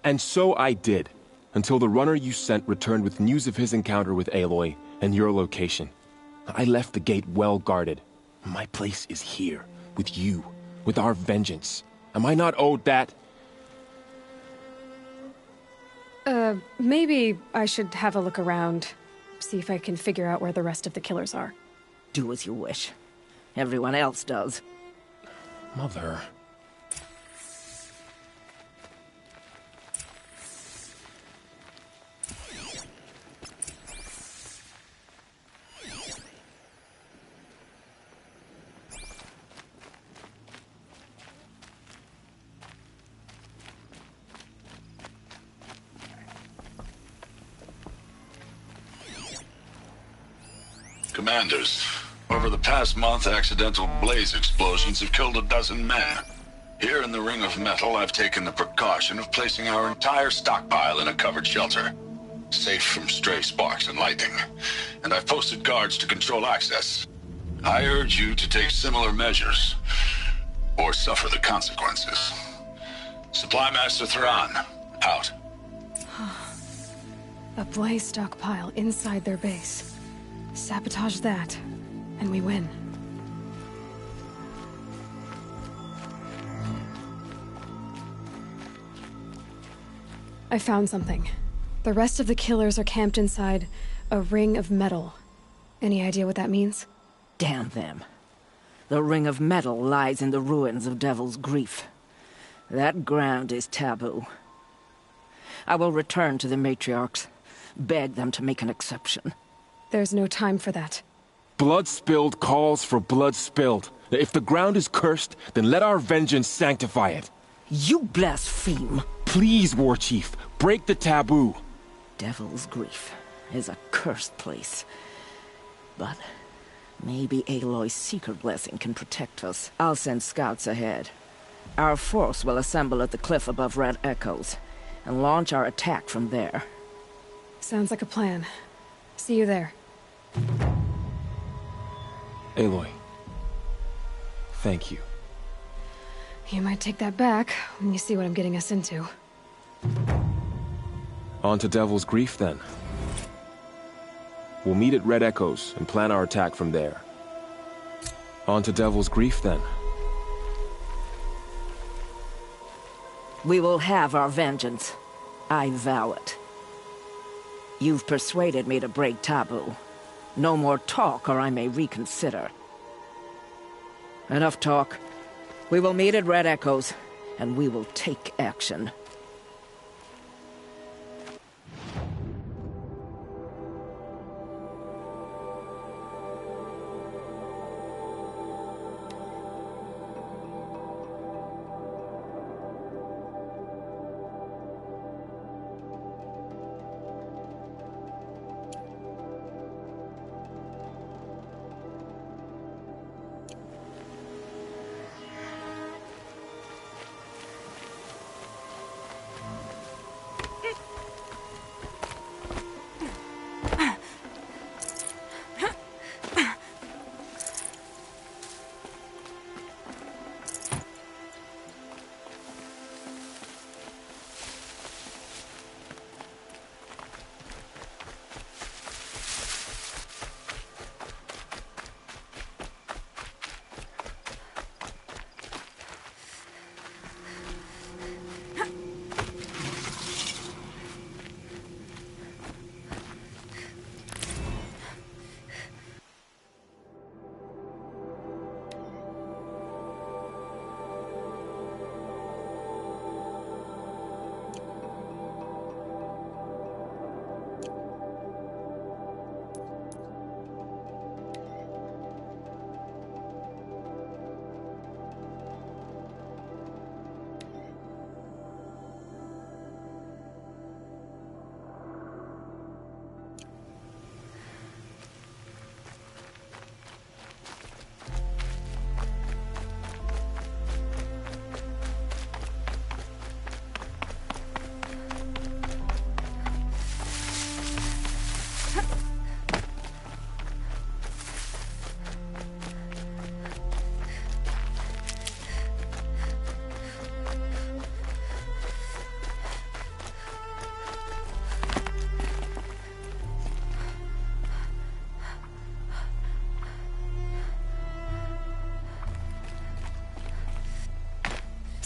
And so I did, until the runner you sent returned with news of his encounter with Aloy and your location. I left the gate well guarded. My place is here, with you, with our vengeance. Am I not owed that? Maybe I should have a look around. See if I can figure out where the rest of the killers are. Do as you wish. Everyone else does. Mother... Commanders, over the past month, accidental blaze explosions have killed a dozen men. Here in the Ring of Metal, I've taken the precaution of placing our entire stockpile in a covered shelter, safe from stray sparks and lightning, and I've posted guards to control access. I urge you to take similar measures, or suffer the consequences. Supply Master Thran, out. A blaze stockpile inside their base. Sabotage that, and we win. I found something. The rest of the killers are camped inside a ring of metal. Any idea what that means? Damn them. The Ring of Metal lies in the ruins of Devil's Grief. That ground is taboo. I will return to the matriarchs, beg them to make an exception. There's no time for that. Blood spilled calls for blood spilled. If the ground is cursed, then let our vengeance sanctify it. You blaspheme! Please, Warchief, break the taboo. Devil's Grief is a cursed place. But maybe Aloy's secret blessing can protect us. I'll send scouts ahead. Our force will assemble at the cliff above Red Echoes, and launch our attack from there. Sounds like a plan. See you there. Aloy, thank you. You might take that back when you see what I'm getting us into. On to Devil's Grief, then. We'll meet at Red Echoes and plan our attack from there. On to Devil's Grief, then. We will have our vengeance. I vow it. You've persuaded me to break taboo. No more talk, or I may reconsider. Enough talk. We will meet at Red Echoes, and we will take action.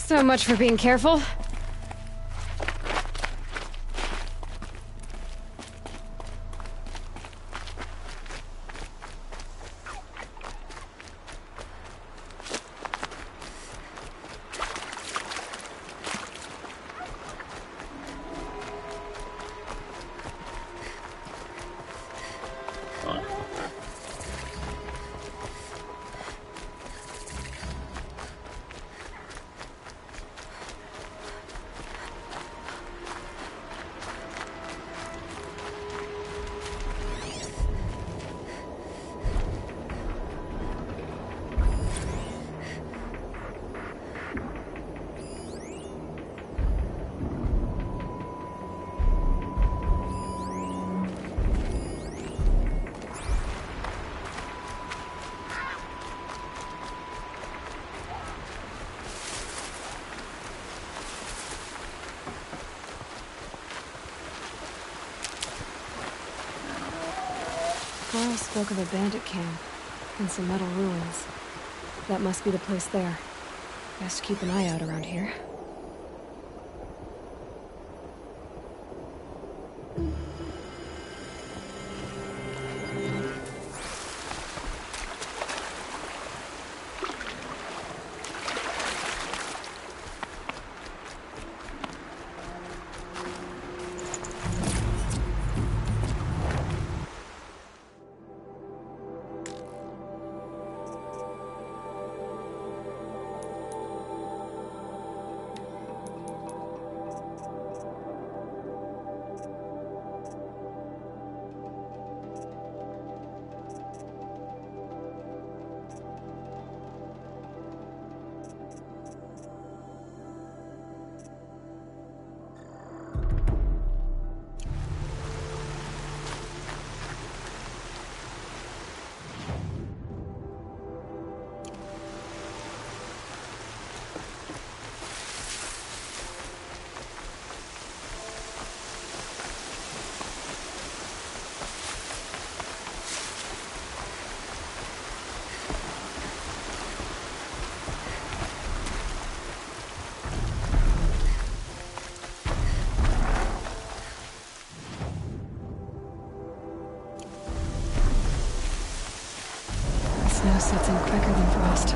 So much for being careful. Varl spoke of a bandit camp and some metal ruins. That must be the place there. Best keep an eye out around here. Snow sets in quicker than frost.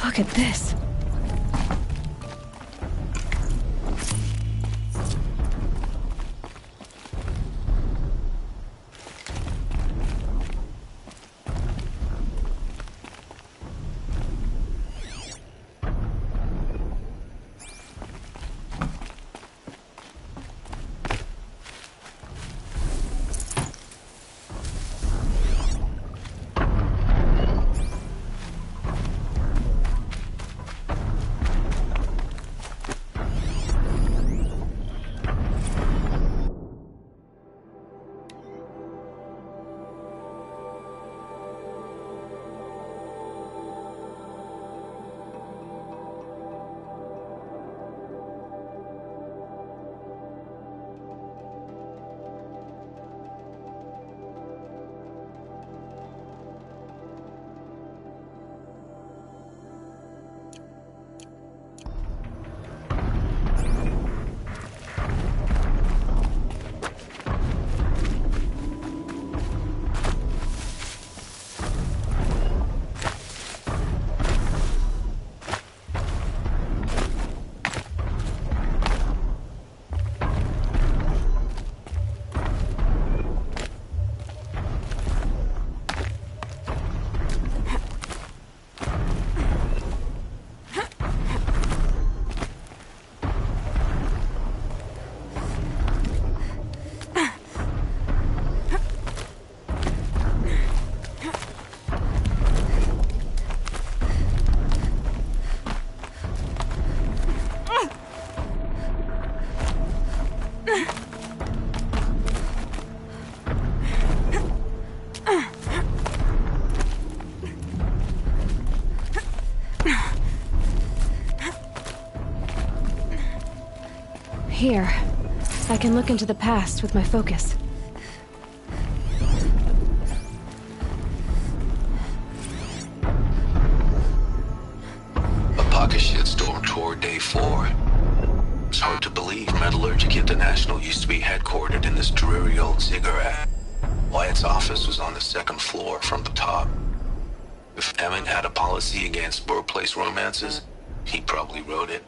Look at this. can look into the past with my focus. A pocket shitstorm tour day 4. It's hard to believe Metallurgic International used to be headquartered in this dreary old ziggurat. Wyatt's office was on the 2nd floor from the top. If Emmett had a policy against workplace romances, he probably wrote it.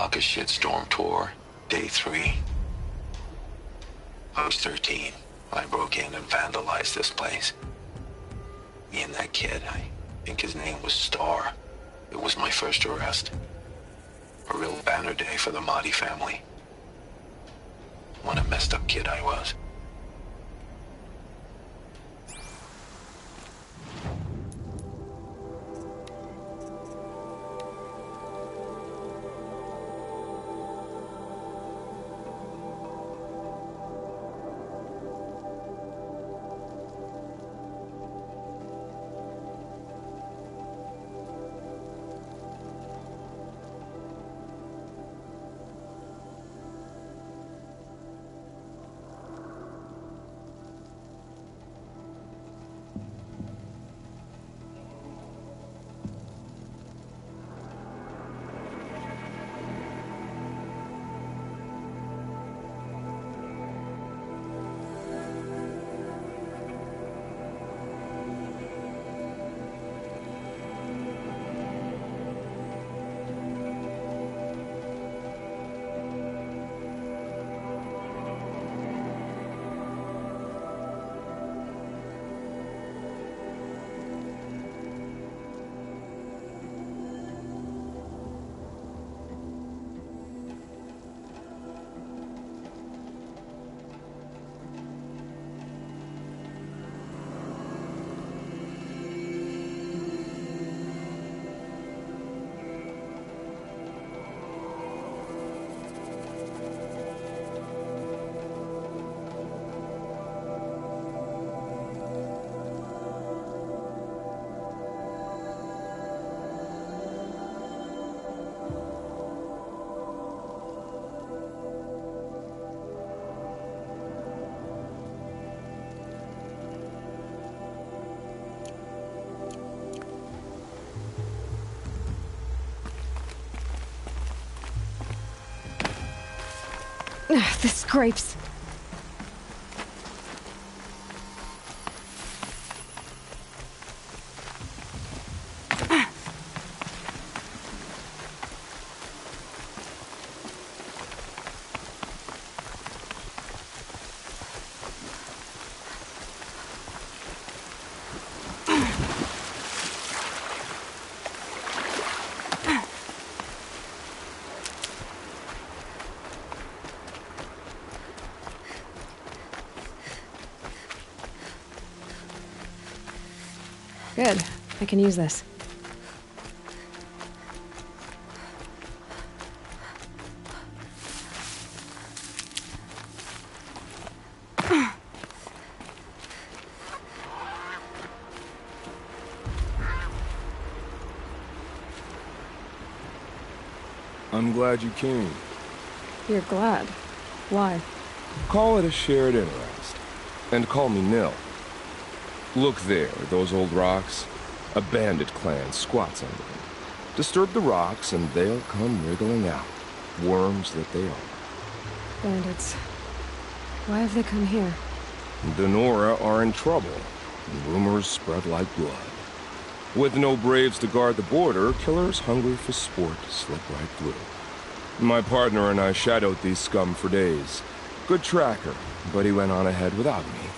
Pocket Shitstorm Tour, Day 3. I was 13. I broke in and vandalized this place. Me and that kid, I think his name was Star. It was my first arrest. A real banner day for the Mahdi family. What a messed up kid I was. The scrapes. Good. I can use this. I'm glad you came. You're glad. Why? Call it a shared interest. And call me Nil. Look there, those old rocks. A bandit clan squats under them. Disturb the rocks and they'll come wriggling out. Worms that they are. Bandits. Why have they come here? The Nora are in trouble, and rumors spread like blood. With no braves to guard the border, killers hungry for sport slip right through. My partner and I shadowed these scum for days. Good tracker, but he went on ahead without me.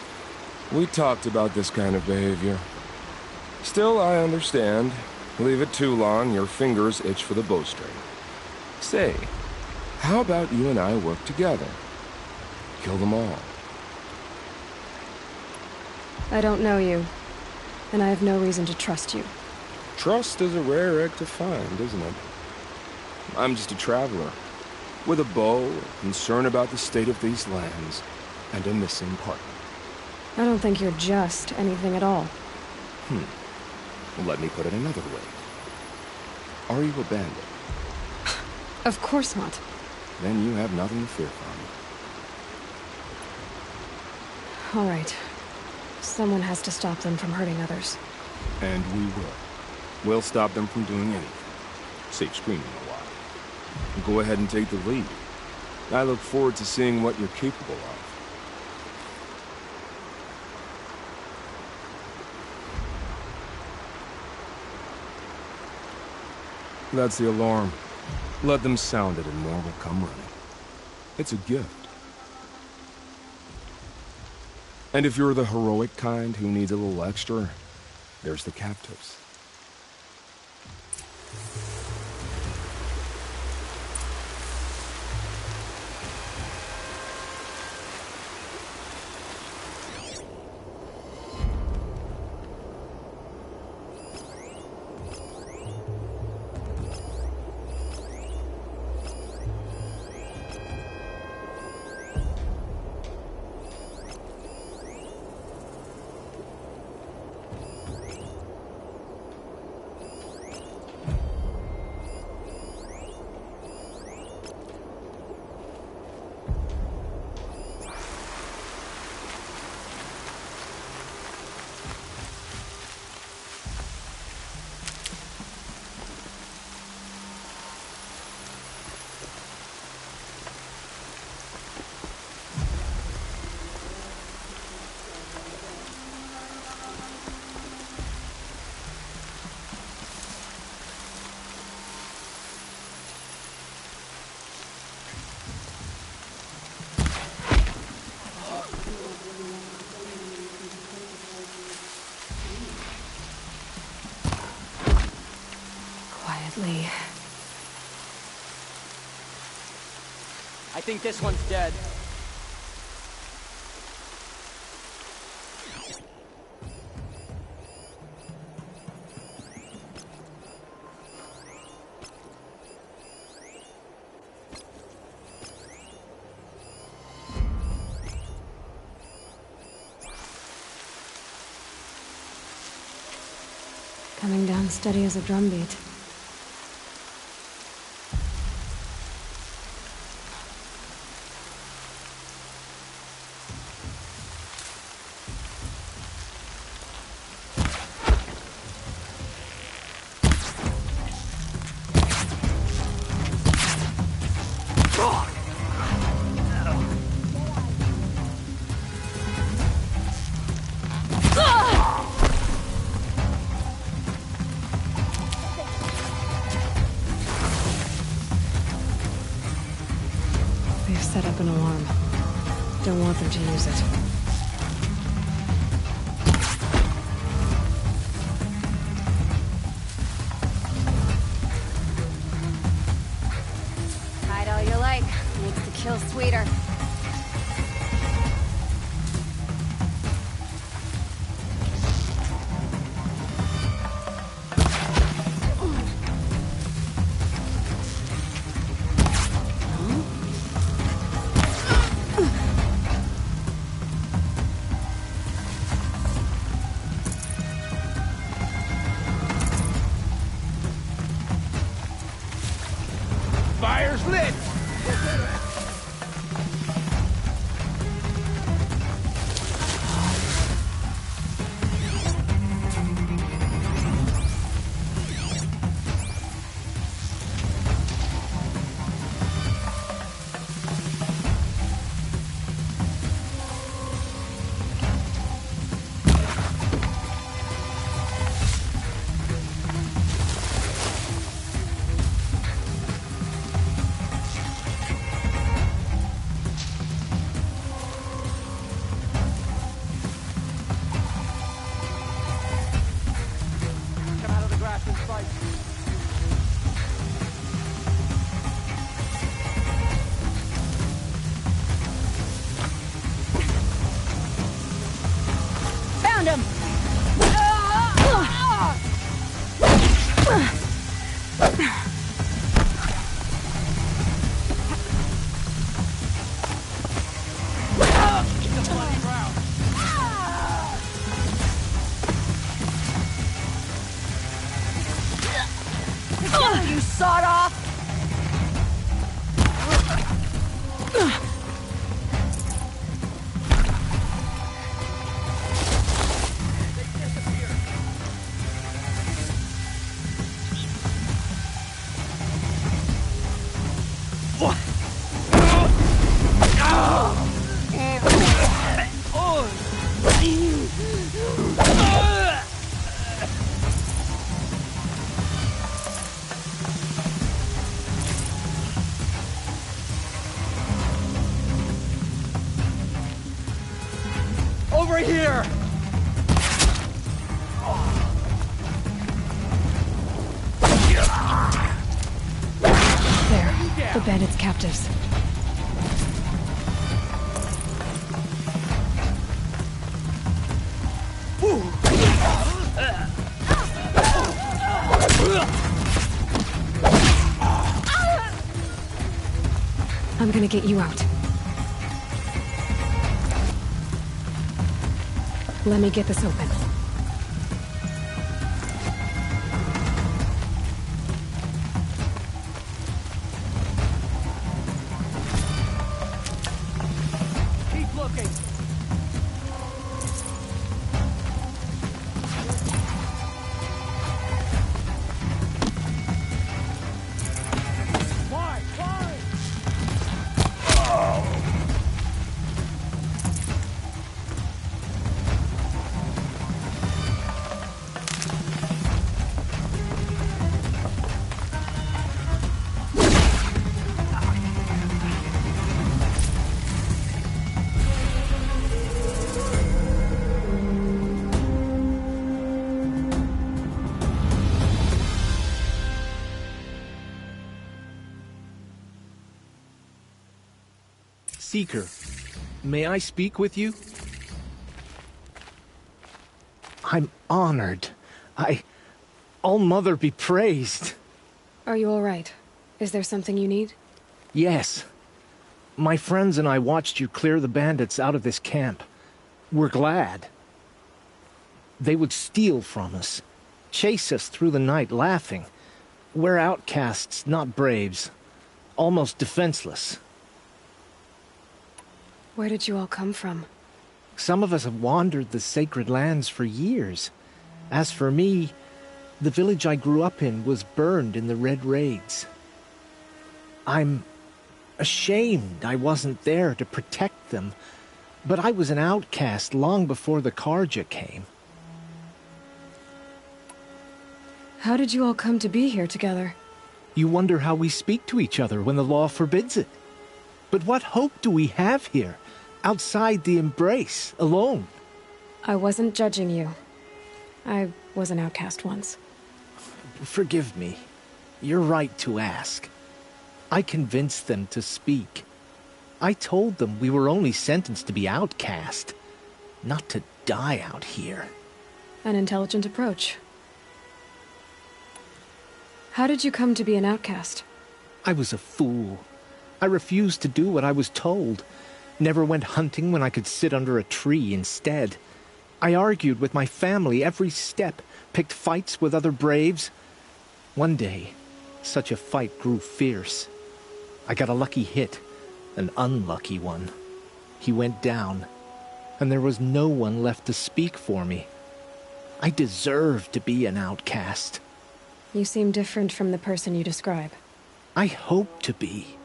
We talked about this kind of behavior. Still, I understand. Leave it too long, your fingers itch for the bowstring. Say, how about you and I work together? Kill them all. I don't know you, and I have no reason to trust you. Trust is a rare egg to find, isn't it? I'm just a traveler, with a bow, a concern about the state of these lands, and a missing partner. I don't think you're just anything at all. Let me put it another way. Are you a bandit? Of course not. Then you have nothing to fear from. All right. Someone has to stop them from hurting others. And we will. We'll stop them from doing anything. Save screaming a while. Go ahead and take the lead. I look forward to seeing what you're capable of. That's the alarm. Let them sound it and more will come running. It's a gift. And if you're the heroic kind who needs a little extra, there's the captives. I think this one's dead. Coming down steady as a drumbeat. set up an alarm. Don't want them to use it. Hide all you like. Makes the kill sweeter. Fire's lit! Found him! You sawed off! Over here! There. The bandits' captives. I'm gonna get you out. Let me get this open. Keep looking! Seeker, may I speak with you? I'm honored. All-Mother be praised. Are you all right? Is there something you need? Yes. My friends and I watched you clear the bandits out of this camp. We're glad. They would steal from us, chase us through the night laughing. We're outcasts, not braves. Almost defenseless. Where did you all come from? Some of us have wandered the sacred lands for years. As for me, the village I grew up in was burned in the Red Raids. I'm ashamed I wasn't there to protect them, but I was an outcast long before the Carja came. How did you all come to be here together? You wonder how we speak to each other when the law forbids it. But what hope do we have here, outside the embrace, alone? I wasn't judging you. I was an outcast once. Forgive me. You're right to ask. I convinced them to speak. I told them we were only sentenced to be outcast, not to die out here. An intelligent approach. How did you come to be an outcast? I was a fool. I refused to do what I was told. Never went hunting when I could sit under a tree instead. I argued with my family every step, picked fights with other braves. One day, such a fight grew fierce. I got a lucky hit, an unlucky one. He went down, and there was no one left to speak for me. I deserved to be an outcast. You seem different from the person you describe. I hope to be.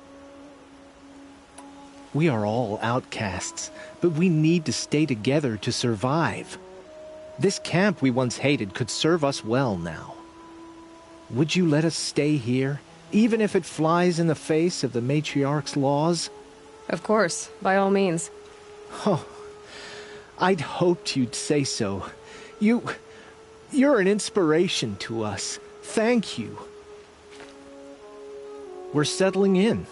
We are all outcasts, but we need to stay together to survive. This camp we once hated could serve us well now. Would you let us stay here, even if it flies in the face of the matriarch's laws? Of course, by all means. Oh, I'd hoped you'd say so. You're an inspiration to us. Thank you. We're settling in.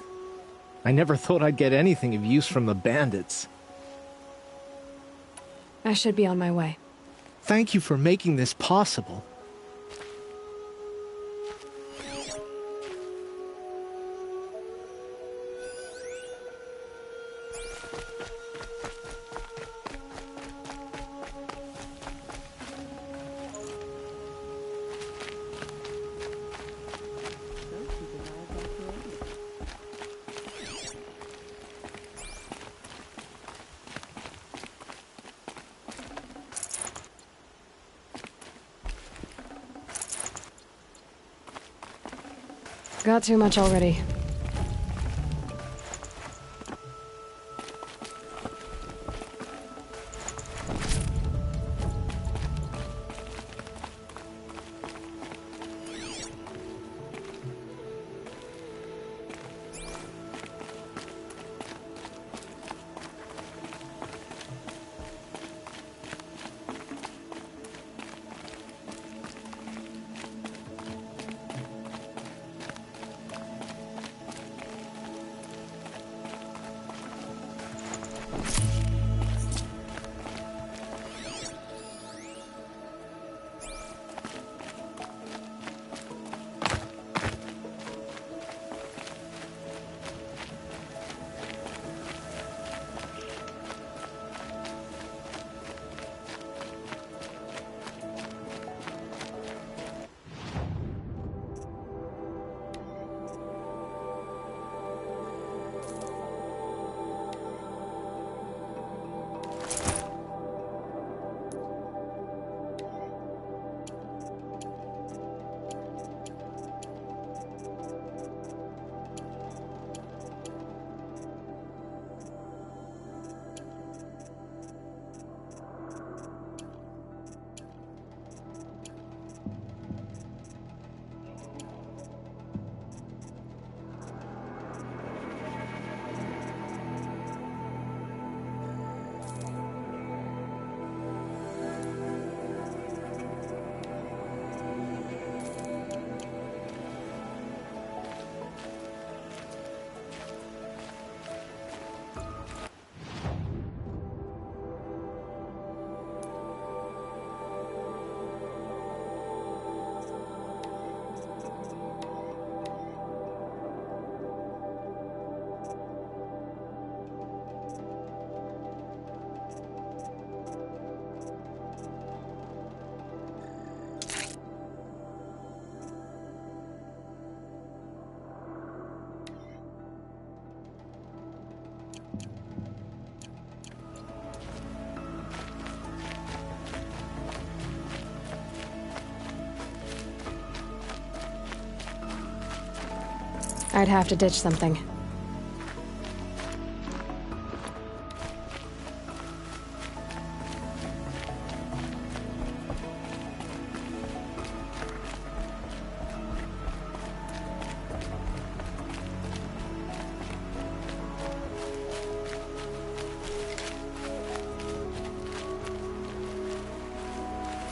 I never thought I'd get anything of use from the bandits. I should be on my way. Thank you for making this possible. Got too much already. I'd have to ditch something.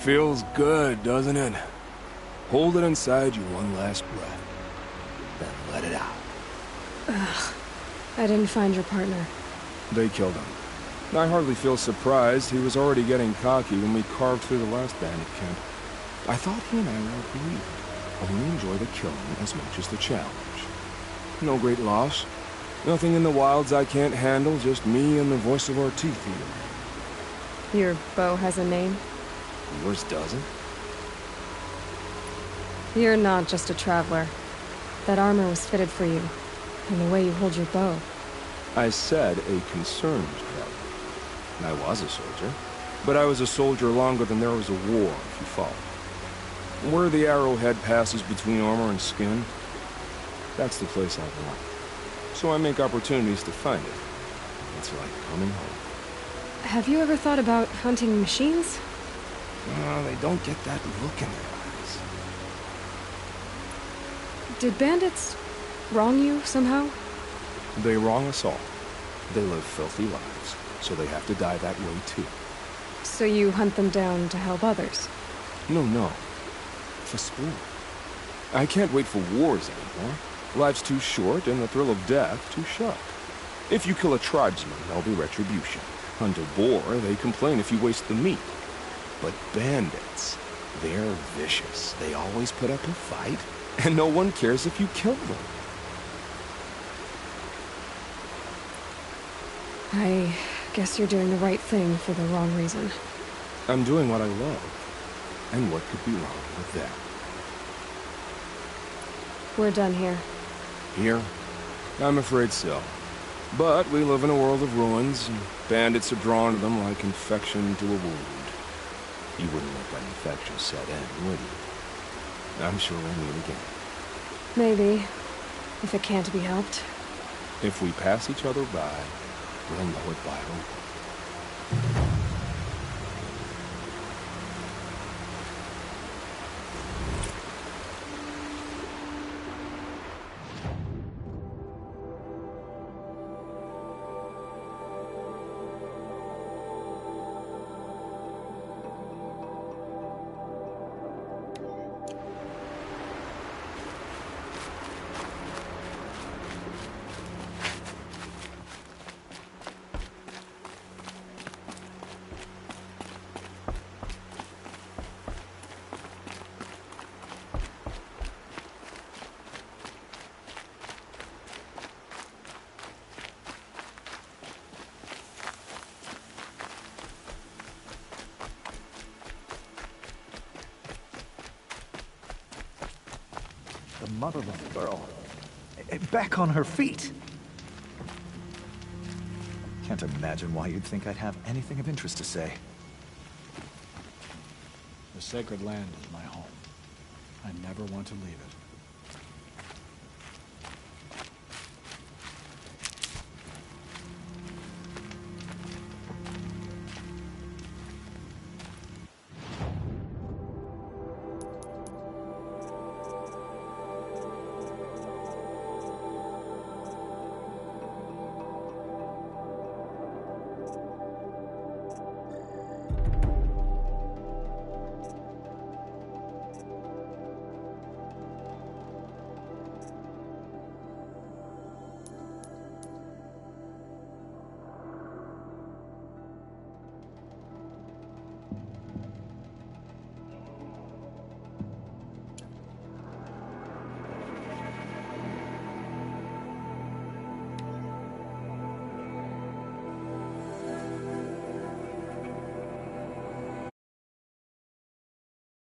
Feels good, doesn't it? Hold it inside you one last breath. Then let it out. Ugh. I didn't find your partner. They killed him. I hardly feel surprised. He was already getting cocky when we carved through the last bandit camp. I thought he and I were agreed. Only enjoy the killing as much as the challenge. No great loss. Nothing in the wilds I can't handle, just me and the voice of our teeth eater. Your bow has a name? Yours doesn't? You're not just a traveler. That armor was fitted for you, and the way you hold your bow. I said a concerned traveler. I was a soldier, but I was a soldier longer than there was a war, if you follow. Where the arrowhead passes between armor and skin, that's the place I belong. So I make opportunities to find it. It's like coming home. Have you ever thought about hunting machines? They don't get that look in their eyes. Did bandits wrong you somehow? They wrong us all. They live filthy lives, so they have to die that way too. So you hunt them down to help others? No. For sport. I can't wait for wars anymore. Life's too short, and the thrill of death too sharp. If you kill a tribesman, there'll be retribution. Hunt a boar, they complain if you waste the meat. But bandits, they're vicious. They always put up a fight, and no one cares if you kill them. I guess you're doing the right thing for the wrong reason. I'm doing what I love. And what could be wrong with that? We're done here. Here? I'm afraid so. But we live in a world of ruins, and bandits are drawn to them like infection to a wound. You wouldn't let that infection set in, would you? I'm sure we'll meet again. Maybe. If it can't be helped. If we pass each other by, we'll know it by the look. The mother of Varl. Back on her feet! Can't imagine why you'd think I'd have anything of interest to say. The sacred land is my home. I never want to leave it.